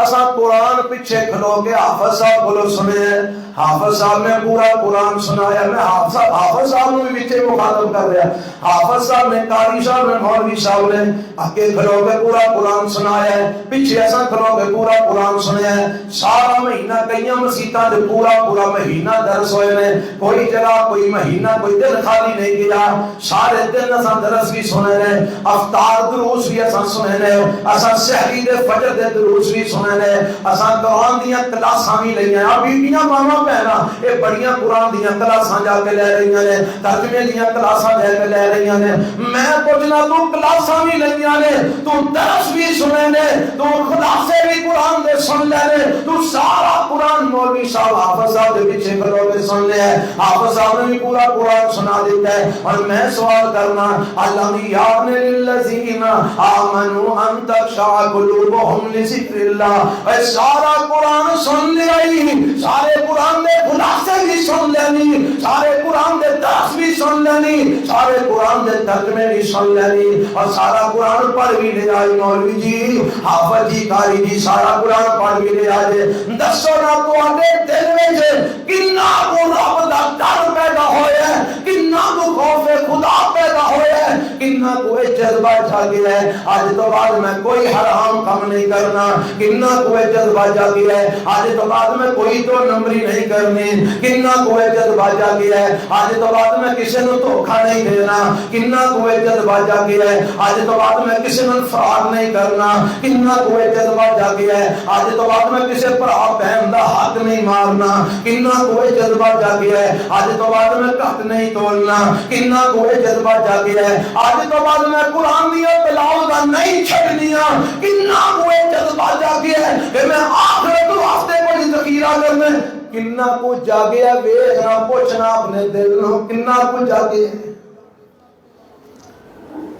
اساں قرآن پیچھے کھلو کے حافظ صاحب بولو سنے ہیں، حافظ صاحب نے پورا قرآن سنایا. میں حافظ صاحب نے بھی مخاطب کر رہا. حافظ صاحب نے، قاری صاحب نے، مولوی صاحب نے آگے کھلو کے پورا قرآن سنایا ہے، پیچھے ایسا کھلو کے پورا قرآن سنیا ہے. سارا مہینہ کئی مسیطاں دے پورا مہینہ درس ہوئے نے. کوئی جگہ کوئی مہینہ کوئی دن خالی نہیں گیا. سارے دن اساں درس بھی سنے نے، افطار دروس بھی اساں سنے نے، اساں سحری دے فجر دے دروس بھی سنے نے، اساں قرآن دیاں کلاساں بھی لئیاں. بیبیاں ماما بہنا یہ بڑیاں قرآن دیاں کلاساں جا کے لے رہی ہیں، ترجمے دیاں کلاساں جا کے لے رہی ہیں. میں پوچھنا تو کلاساں بھی لئیاں نے، تو درس بھی سنے نے، تو خلاصے بھی قرآن دے سن لے نے، تو سارا قرآن مولوی صاحب حافظ صاحب دے پیچھے کھلو کے سن لے ہے. حافظ صاحب نے بھی پورا قرآن سنا دیتا ہے. اور میں سوال کرنا، علم یعن للذین آمنوا ان تخشع قلوبهم لذکر اللہ. اے سارا قرآن سن لیا ہی، سارے قرآن دے خلاصے بھی سن لینی، سارے قرآن دے درس بھی سن لینی، سارے قرآن دے ترجمے بھی سن لینی، اور سارا قرآن پڑھ بھی لے آئی. مولوی جی، حافظ جی، قاری جی سارا قرآن پڑھ بھی لے آئے. دسو نا تواڈے دل وچ کنا کو رب دا ڈر پیدا ہویا ہے، کنا کو خوف خدا پیدا ہویا ہے، کنا کو جذبہ جاگیا ہے آج تو بعد میں کوئی حرام کام نہیں کرنا، کنا کو جذبہ جاگیا ہے آج تو بعد میں کوئی تو نمبری نہیں کرنی، کنا کو جذبہ جاگیا ہے آج تو بعد میں کسی نو دھوکا نہیں دینا، کنا کو جذبہ جاگیا ہے آج تو بعد میں کسی نو فرار نہیں کرنا، کنا کو جذبہ جاگیا ہے آج تو بعد میں کسی بھرا بہن دا حق نہیں مارنا، کنا کو جذبہ جاگیا ہے آج تو بعد میں کٹ نہیں تولنا، کنا کو جذبہ جاگیا ہے آج تو بعد میں قرآن دیا تلاوت نہیں چھڑنیاں، کنا کو جذبہ جاگیا ہے کہ میں آخرت واسطے کوئی ذخیرہ کرنا، کنا کو جاگیا ویکھنا پوچھنا اپنے دل نو کنا کو جاگیا.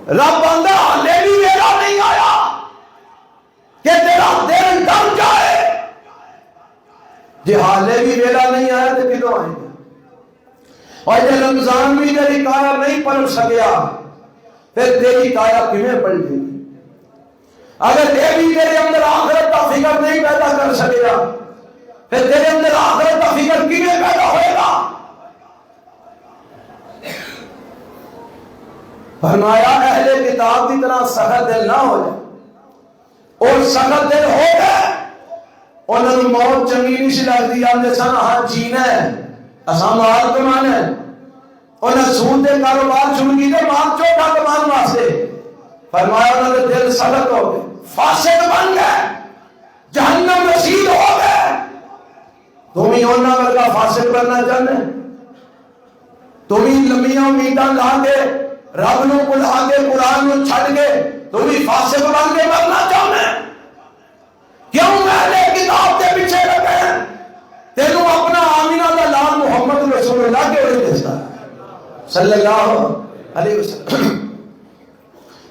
رب آندا ہلے بھی ویلا نہیں آیا کہ تیرا دل ڈر جائے. جی حالے بھی ویلا نہیں آیا تو کدوں آئے گا؟ اور جب رمضان بھی تیری کایا نہیں پڑھ سکیا پھر تیری کایا کیویں پڑھ گئی؟ اگر یہ بھی تیرے اندر آخرت کا فکر نہیں پیدا کر سکیا پھر تیرے اندر آخرت کا فکر کیویں پیدا ہوئے گا؟ فرمایا اہل کتاب کی طرح سخت دل نہ ہو جائے، اور سخت دل ہو گئے انہوں نے موت چنگی نہیں سی لگتی، آدھے سن ہاں جینا ہے اساں مال کمانا ہے، انہیں سود دے کاروبار شروع کیتے مال چوٹا کمان واسطے. فرمایا انہوں نے دل سخت ہو گئے، فاسق بن گئے، جہنم رسید ہو گئے. تم ہی انہاں ورگا فاسق بننا چاہتے، تم ہی لمبیاں امیداں لا کے رب نو بلا کے قرآن نو چھڑ کے تم ہی فاسق بن کے مرنا چاہتے. کیوں اہل کتاب کے پیچھے لگے ہیں؟ تینوں اپنا آمینہ دا لال محمد رسول اللہ کے وجہ دستا صلی اللہ علیہ وسلم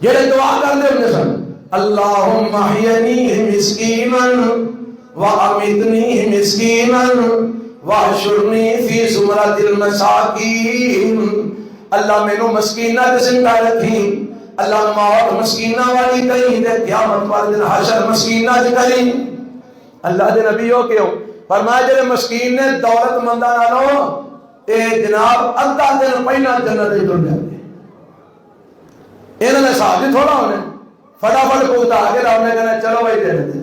جڑے دعا کرتے ہوئے سن اللہم احینی مسکینا وامتنی مسکینا واحشرنی فی زمرۃ المساکین. اللہ میں نو مسکینہ کے زندہ رکھی، اللہ موت مسکینہ والی کہیں دے قیامت والے دن حشر مسکینہ کہیں. اللہ دے نبیوں کے فرمایا جڑے مسکین نے دولت مندہ نالو اے جناب ادھا دن پہلا جنت ہی ٹر جاتے. انہوں نے صاحب جی تھوڑا ہونے فٹافٹ پوچھتا آگے رب نے کہنا چلو بھائی دے دیتے.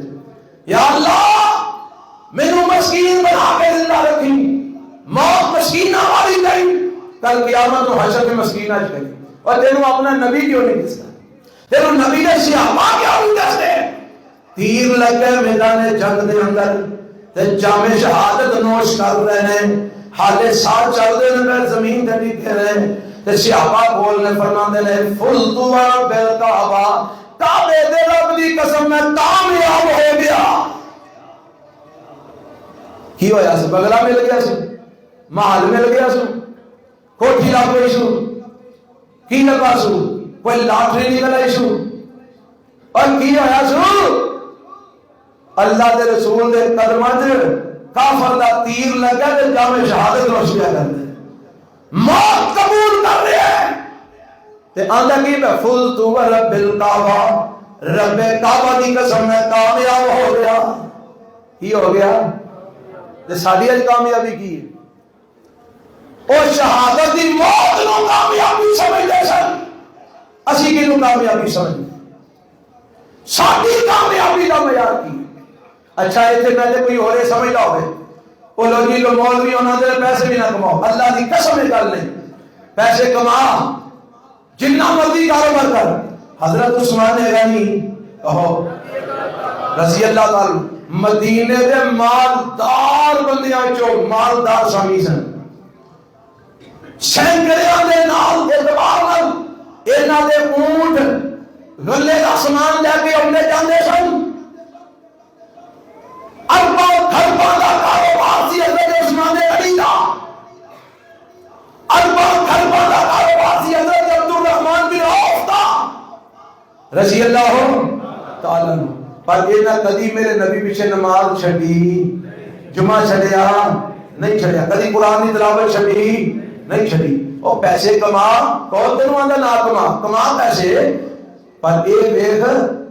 یا اللہ میں نو مسکین بنا کے زندہ رکھی، موت مسکینہ والی کہیں، کل قیامت و حشر میں مسکینہ کہیں. اور تینوں اپنا نبی کیوں نہیں دستا؟ تینوں نبی نے صحابہ کیوں نہیں دستے؟ تیر لگ گئے میدان جنگ دے اندر تے جام شہادت نوش کر رہے ہیں، حالے ساتھ چل دے نے زمین دے ڈگے رہے تے صحابہ بولنے فرماندے نے فلتو بالکعبہ، کعبے دے رب دی قسم میں کامیاب ہو گیا. کی ہویا سی؟ بگلا مل گیا سی، محل مل گیا سو، کوٹھی لگ گئی سو، کی لگا سو، کوئی لاٹری نکل آئی سو، اور کی ہویا سو؟ اللہ دے رسول دے قدماں وچ کافر دا تیر لگا تے جام شہادت نوش کیا کرتے موت قبول کر رہے ہیں تے آندا کی فلت ورب الکعبہ، رب کعبہ کی قسم میں کامیاب ہو گیا. کی ہو گیا؟ تے ساری اج کامیابی کی ہے؟ وہ شہادت دی موت نو کامیابی سمجھتے سن، اسی کنو کامیابی سمجھتے؟ ساری کامیابی کا معیار کی؟ اچھا اتنے پہلے کوئی اور سمجھتا ہوئے وہ لوگ جی لو مولوی انہوں نے پیسے بھی نہ کماؤ، اللہ کی قسم کر لیں پیسے کما جنہ مرضی کاروبار کر۔ حضرت عثمان غنی کہو رضی اللہ تعالی مدینے دے مالدار بندیاں چو مالدار سامی سن، سینکڑیاں دے نال اعتبار نال انہاں دے اونٹ غلے دا سامان لے کے آندے جاندے سن، ارباں خرباں دا کاروبار سی حضرت عثمان غنی دا، ارباں خرباں دا کاروبار سی حضرت عبدالرحمن بن عوف دا رضی اللہ تعالیٰ عنہ۔ پر انہاں کدی میرے نبی پیچھے نماز چھڈی، جمعہ چھڈیا نہیں چھڈیا، کدی قرآن دی تلاوت چھڈی نہیں چھڈی۔ او پیسے کما، کون تینوں آندا نہ کما، کما پیسے، پر اے ویکھ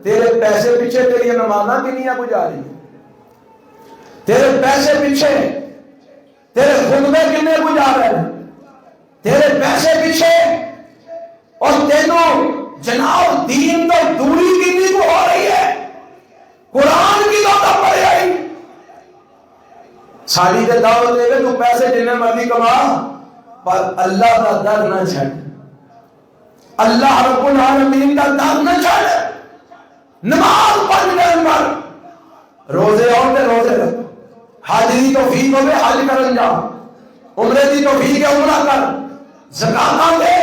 تیرے پیسے پیچھے تیری نمازاں کنیاں گزاری ہیں، تیرے پیسے پیچھے تیرے خطبے کنے گزار رہے ہیں، تیرے پیسے پیچھے اور تینوں جناب دین تو دوری کنی کو ہو رہی ہے، قرآن کی تو پڑے آئی ساری دے دعوت دے گے تو پیسے جنہیں مرضی کما، پر اللہ کا در نہ چھڑ، اللہ رب العالمین کا در نہ چھڑ، نماز پڑھ گئے پر روزے اور روزے رکھ، حج دی توفیق ہوئے حج کرن جا، عمرے دی توفیق ہے عمرہ کر، زکاة دے،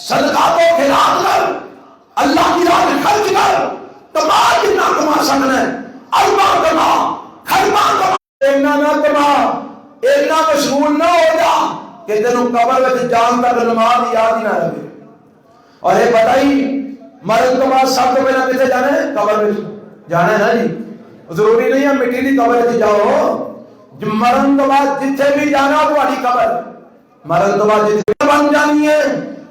صدقات و خیرات کر، اللہ کی راہ میں خرچ کر، کما جتنا کما سکنا ہے، ارباں کما، خرباں کما، اینا نہ کما، اینا مشغول نہ ہو جا کہ تینوں قبر میں جان تک نماز یاد ہی نہ رہے۔ اور یہ بتائی مرن تو بعد سب کو پہلے کتے جانا ہے؟ قبر میں جانا ہے نا جی، ضروری نہیں ہے مٹی دی قبر میں جاؤ، مرن تو بعد جتھے بھی جانا تمہاری قبر، مرن تو بعد جتھے بن جانی ہے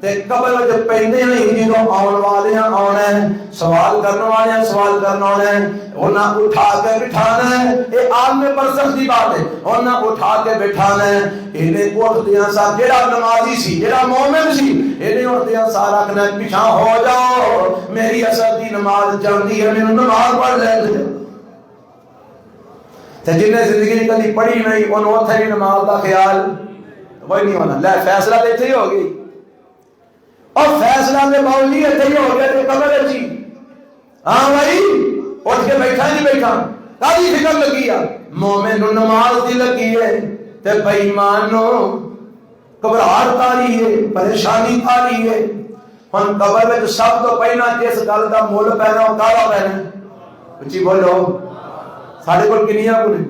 تے قبر میں جب پہنے نہیں جنہوں آن والے ہیں آنا ہے، سوال کرنے والے ہیں سوال کرنا ہے، انہاں اٹھا کے بٹھانا ہے، یہ عالم برزخ دی بات ہے، انہاں اٹھا کے بٹھانا ہے، انہیں اٹھ دیاں سا جڑا نمازی سی جڑا مومن سی، انہیں اٹھ دیاں سا رکھنا ہے، پیچھا ہو جاؤ میری اثر دی نماز جاندی ہے، میں نماز پڑھ لے لے۔ تے جنہیں زندگی کلی پڑھی نہیں انہوں اتھے بھی نماز دا خیال وہی نہیں ہونا، لے فیصلہ دیتے ہی ہوگی، اور فیصلہ میں باوجود اتنے ہی ہو گیا کہ قبر ہے جی، ہاں بھائی اٹھ کے بیٹھا نہیں بیٹھا، کاری فکر لگی ہے، مومن نماز دی لگی ہے، تے بے ایمانو گھبراہٹ تاری ہے، پریشانی تاری ہے۔ ہن قبر میں سب تو پہلا جس گل دا مول پینا وہ کالا پینا، اچھی بولو ساڈے کول کنیاں کو نہیں،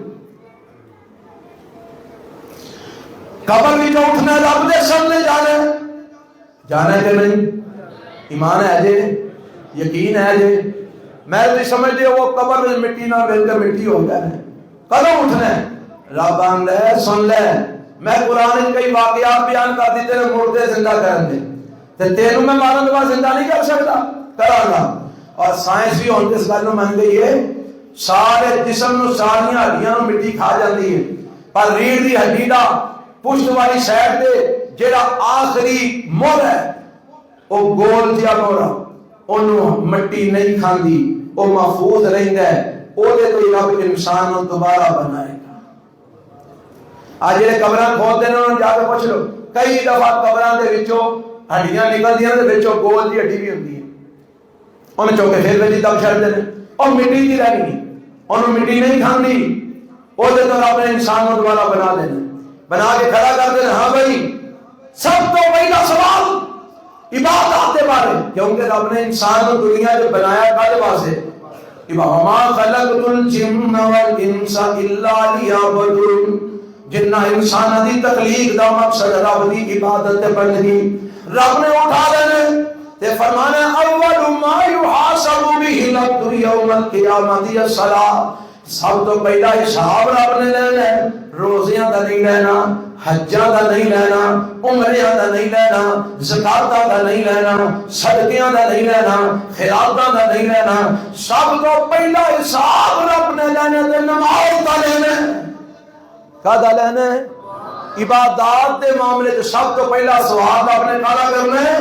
قبر میں اٹھنا رب دے سامنے جانا ہے، جانا ہے کہ نہیں؟ ایمان ہے جے، یقین ہے جے، میں تو سمجھ دے وہ قبر میں مٹی نہ مل کے مٹی ہو گیا ہے، کدوں اٹھنا ہے؟ رب آن لے سن لے، میں قرآن میں کئی واقعات بیان کر دیتے ہیں مردے زندہ کرن دے، تے تینوں میں مارن دے زندہ نہیں کر سکتا، کراں گا۔ اور سائنس بھی ہن اس گل نوں من گئی ہے، سارے جسم نوں ساریاں ہڈیاں نوں مٹی کھا جاندی ہے، پر ریڑھ دی ہڈی دا پشت والی سائڈ تے جیڑا آخری مور ہے وہ گول جیا مورا، انہوں مٹی نہیں کھاندی، وہ محفوظ رہندا ہے، او دے تو رب انسان نوں دوبارہ بنائے گا۔ آج جڑے قبراں کھودے نے انہوں جا کے پوچھ لو، کئی دفعہ قبراں دے وچوں ہڈیاں نکلدیاں تے وچوں گول دی ہڈی بھی ہوندی ہے، انہوں چوکے پھر وچ دب چھڑدے نے، اور مٹی دی رہ گئی، انہوں مٹی نہیں کھاندی، او دے تو رب نے انسان نوں دوبارہ بنا دینا، بنا کے کھڑا کر دینا۔ ہاں بھائی سب تو پہلا سوال عبادت کے بارے، کیونکہ رب نے انسان کو دنیا جو بنایا کالے واسطے، وَمَا خَلَقْتُ الْجِنَّ وَالْإِنسَ إِلَّا لِيَعْبُدُونِ، جنہ انسان دی تخلیق دا مقصد رب دی عبادت بندگی، رب نے اٹھا دینے تے فرمانا اول ما يحاسب به العبد يوم القيامة الصلاة، سب تو پہلا حساب رب نے لینا ہے، روزیاں دا نہیں لینا، حجاں دا نہیں لینا، عمریاں دا نہیں لینا، زکاتاں دا نہیں لینا، صدقیاں دا نہیں لینا، خیراتاں دا نہیں لینا، سب تو پہلا حساب رب نے لینا تے نماز دا لینا۔ کہا لینا ہے عبادات کے معاملے سے سب تو پہلا سوال آپ نے کہا کرنا ہے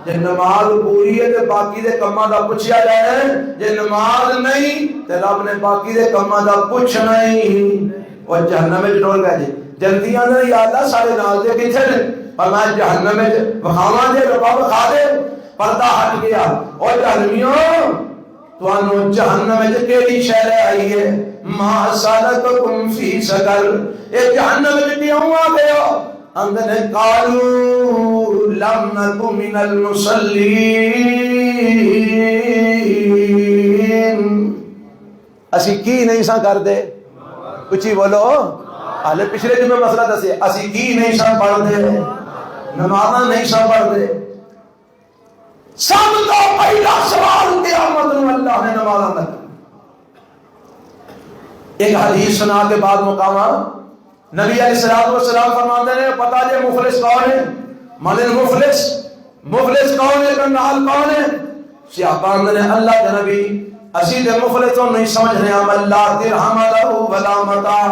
جے نماز پوری ہے تو باقی دے کماں دا پوچھیا جانا ہے، جے نماز نہیں تے رب نے باقی دے کماں دا پوچھنا ہی اور جہنم وچ ڈول گئے جی جلدی آنا یا اللہ سارے نال دے کتھے نے پر میں جہنم وچ بخاواں دے رب بخا دے پردہ ہٹ گیا اور جہنمیوں توانو جہنم وچ کیڑی شے آئی ہے ما سالککم فی سقر اے جہنم وچ کیوں آ گئے ہو اندر قالوا لم نکن من المصلین اسی کی نہیں سا کر دے کچھ ہی بولو حالے پچھلے دن میں مسئلہ دسے اسی کی نہیں سا پڑھ دے نمازاں نہیں سا پڑھ دے سب تو پہلا سوال قیامت میں اللہ نے نمازاں تک ایک حدیث سنا کے بعد مقامہ نبی علیہ السلام فرماتے ہیں پتا جے مفلس کون ہے مالن مفلس کون ہے کنال کون ہے صحابہ نے اللہ کے نبی اسی دے مفلسوں نہیں سمجھنے ہم اللہ درہم لہو ولا متاع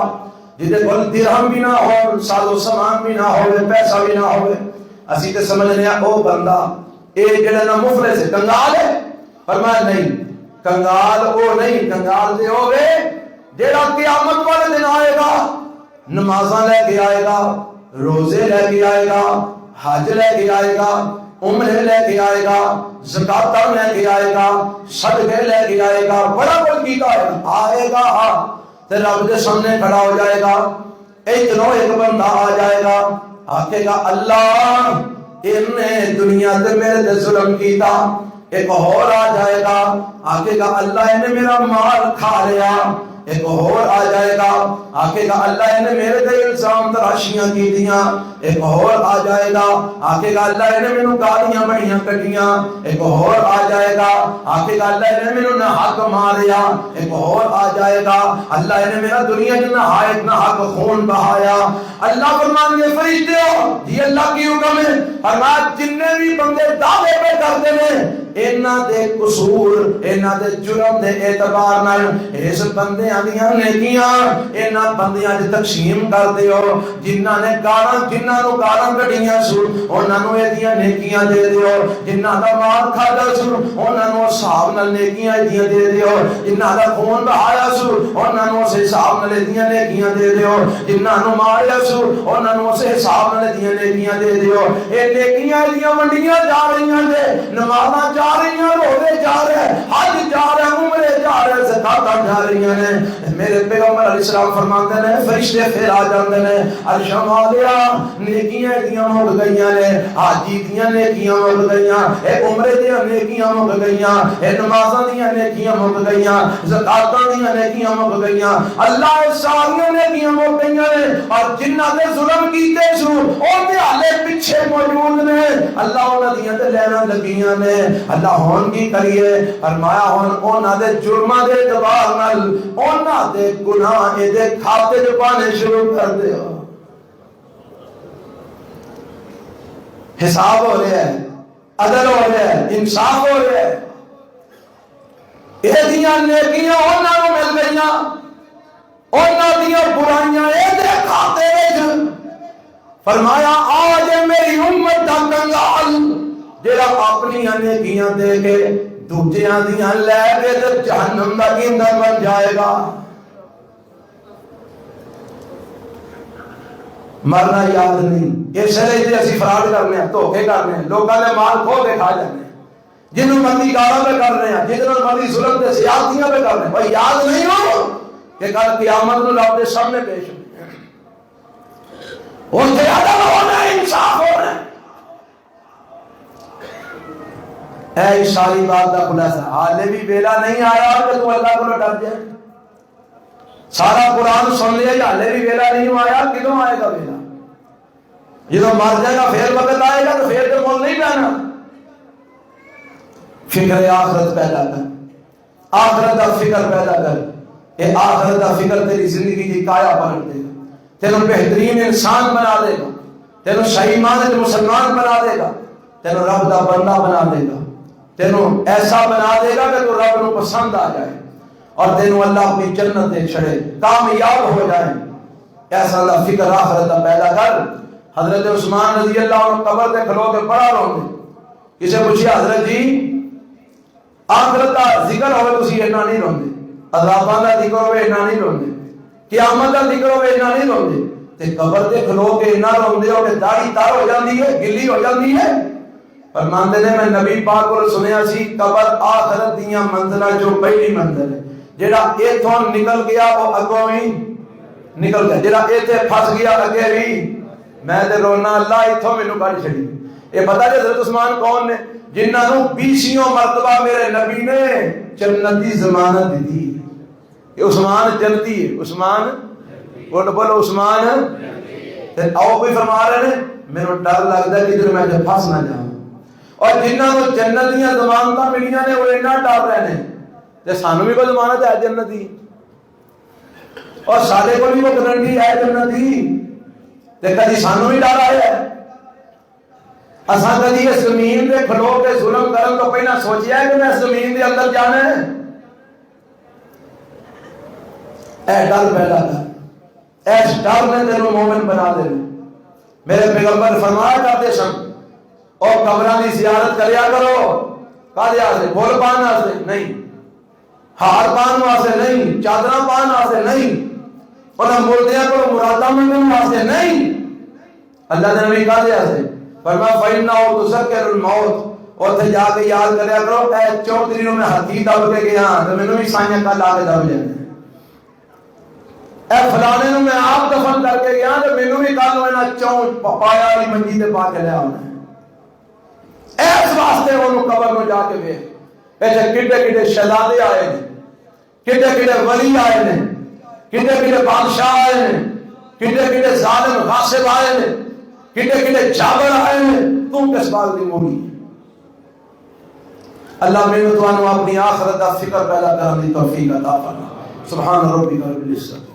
جدے کول درہم بھی نہ ہو ساز و سامان بھی نہ ہو پیسہ بھی نہ ہو اسی تے سمجھنے او بندہ اے جڑا نہ مفلس ہے کنگال ہے فرمایا نہیں کنگال او نہیں کنگال دے ہوے جڑا قیامت والے دن آئے گا نمازاں لے کے آئے گا روزے لے کے آئے گا حج لے کے آئے گا عمرے لے کے آئے گا زکاتاں لے کے آئے گا صدقے لے کے آئے گا بڑا کچھ کیتا ہے آئے گا تے رب کے سامنے کھڑا ہو جائے گا اتنو ایک بندہ آ جائے گا آکے گا اللہ انہیں دنیا تے میرے تے ظلم کیتا ایک اور آ جائے گا آکے گا اللہ انہیں میرا مال کھا لیا ایک اور آ جائے گا آکے گا اللہ نے میرے تے الزام تراشیاں کی دیاں ایک اور آ جائے گا آکے گا اللہ نے مینوں گالیاں بڑیاں کٹیاں ایک اور آ جائے گا آکے گا اللہ نے مینوں نہ حق ماریا ایک اور آ جائے گا اللہ نے میرا دنیا میں نہایت نہ حق خون بہایا اللہ فرمان کے فرشتے ہو یہ اللہ کی حکم ہے فرمایا جتنے بھی بندے دعوے پہ کرتے ہیں انہاں دے قصور انہاں دے جرم دے اعتبار نال اس بندے آنیاں نیکیاں انہاں بندیاں دے تقسیم کر دیو جنہاں نے جنہاں نو گالاں کڈیاں سو انہاں نو ایدیاں نیکیاں دے دیو جنہاں دا مال کھادا سو انہاں نو حساب نال نیکیاں ایدیاں دے دیو جنہاں دا خون بہایا سو انہاں نو اس حساب نال ایدیاں نیکیاں دے دیو جنہاں نو ماریا سو انہاں نو اس حساب نال ایدیاں نیکیاں دے دیو اے نیکیاں ایدیاں منڈیاں جا رہیاں نے نمازاں جا رہیاں روزے جا رہے حج جا رہے عمرے جا رہے زکاتاں جا رہیاں نے میرے پیغمبر علیہ السلام فرماتے ہیں فرشتے پھر آ جاندے نے عرش مالیا نیکیاں دیاں مک گئیاں نے حاجی دیاں نیکیاں مک گئیاں اے عمرے دیاں نیکیاں مک گئیاں اے نمازاں دیاں نیکیاں مک گئیاں زکاتاں دیاں نیکیاں مک گئیاں اللہ ساریاں نیکیاں مک گئیاں نے اور جنہاں نے ظلم کیتے سو او تے حالے پیچھے موجود نے اللہ انہاں دیاں تے لینا لگیاں نے اللہ ہون کی کریے فرمایا ہون انہاں دے جرماں دے اعتبار نال انہاں دے گناہ دے کھاتے جو پانے شروع کر دیو حساب ہو رہا ہے عدل ہو رہا ہے انصاف ہو رہا ہے یہ دیاں نیکیاں انہاں نوں مل گئیاں انہاں دیاں برائیاں اے دے کھاتے وچ فرمایا آج میری امت دا کنگال جڑا اپنی نیکیاں دے کے دوجیاں دیاں لے کے تے جہنم دا ایندھن بن جائے گا مرنا یاد نہیں اس لیے اسی فراڈ کرنے ہیں دھوکے کرنے ہیں لوگوں نے مال کھو کے کھا جانے ہیں جنہوں مرضی گالاں پہ کر رہے ہیں جنہوں مرضی ظلم تے زیادتیاں پہ کر رہے ہیں بھائی یاد نہیں ہو کہ کل قیامت نو رب دے سامنے پیش ہونا ہے عدل ہونا ہے انصاف ہونا ہے اے ساری بات دا خلاصہ حالے بھی ویلا نہیں آیا کہ تو اللہ کو ڈر جائے سارا قرآن سن لیا حالے بھی ویلا نہیں آیا کدوں آئے گا ویلا جدو مر جائے گا پھر وقت آئے گا تو پھر تو مول نہیں پہنا فکر آخرت پیدا کر آخرت کا فکر پیدا کر اے آخرت کا فکر تیری زندگی کی کایا پلٹ دے گا تینوں بہترین انسان بنا دے گا تینوں صحیح معنی میں مسلمان بنا دے گا تینوں رب کا بندہ بنا دے گا تینوں ایسا بنا دے گا کہ تو رب کو پسند آ جائے اور تینوں اللہ اپنی جنت دے چھڑے کامیاب ہو جائے ایسا دا فکر آخرت دا پیدا کر۔ حضرت عثمان رضی اللہ عنہ قبر دے کھلو کے بڑا روندے، کسے پوچھیا حضرت جی آخرت دا ذکر ہوئے تسی اتنا نہیں روندے، عذاباں دا ذکر ہوئے اتنا نہیں روندے، قیامت دا ذکر ہوئے اتنا نہیں روندے، تے قبر دے کھلو کے اتنا روندے ہو کہ داڑھی تار ہو جاندی ہے، گلی ہو جاندی ہے۔ فرماندے نے میں نبی پاک کو سنیا سی قبر آخرت دیاں منزلہ جو پہلی منزل ہے، جڑا ایتھوں نکل گیا وہ اگوں ہی نکل گیا، جڑا ایتھے پھس گیا اگے بھی میں تے رونا اللہ ایتھوں مینوں کڈ چھڑی۔ یہ پتہ جی حضرت عثمان کون نے؟ جنہاں نوں 20 مرتبہ میرے نبی نے جنتی ضمانت دی۔ یہ عثمان جنتی ہے، عثمان بولو عثمان تے او بھی فرما رہے ہیں میرے ڈر لگدا ہے کدھر میں پھس نہ جاواں، اور جنہاں نوں جنت دیاں ضمانتاں ملیاں نے وہ اتنا ڈر رہے ہیں تے سانوں بھی کوئی ضمانت ہے جنت دی، اور سارے کو بھی وہ گارنٹی ہے جنت دی، تے کدی سانوں بھی ڈر آیا ہے؟ اساں کدی اس زمین دے کھلو کے ظلم کرن تو پہلا سوچیا ہے کہ میں اس زمین دے اندر جانا ہے؟ اے ڈر پیدا کر، اس ڈر نے تینوں مومن بنا دے۔ میرے پیغمبر فرمایا کرتے سن اور قبراں دی زیارت کریا کرو، کالے آسے بول پان آسے نہیں، ہار پان واسطے نہیں، چادراں پان واسطے نہیں، انہاں مردیاں کو مراداں منگن واسطے نہیں، اللہ نے نبی کالے آسے فرمایا فَإِنَّهُ تُذَكِّرُ الْمَوْتِ، اور تھے جا کے یاد کریا کرو اے 34 دنوں میں ہاتھی دب کے گیا تو مینوں بھی سائیاں کل آ کے دب جانے، اے فلانے نوں میں آپ دفن کر کے گیا تو مینوں بھی کل ہونا چون پایا والی منجی تے پا کے لے آنا ہے۔ اس واسطے انہوں قبر میں جا کے ویکھ ایتھے کڈے کڈے شہزادے آئے نے، کڈے کڈے ولی آئے نے، کڈے کڈے بادشاہ آئے نے، کڈے کڈے ظالم غاصب آئے نے، کڈے کڈے جابر آئے نے، تم کس بات دی موڑی؟ اللہ میں تو اپنی آخرت کا فکر پیدا کرنے کی توفیق عطا فرما۔ سبحان ربک رب العزت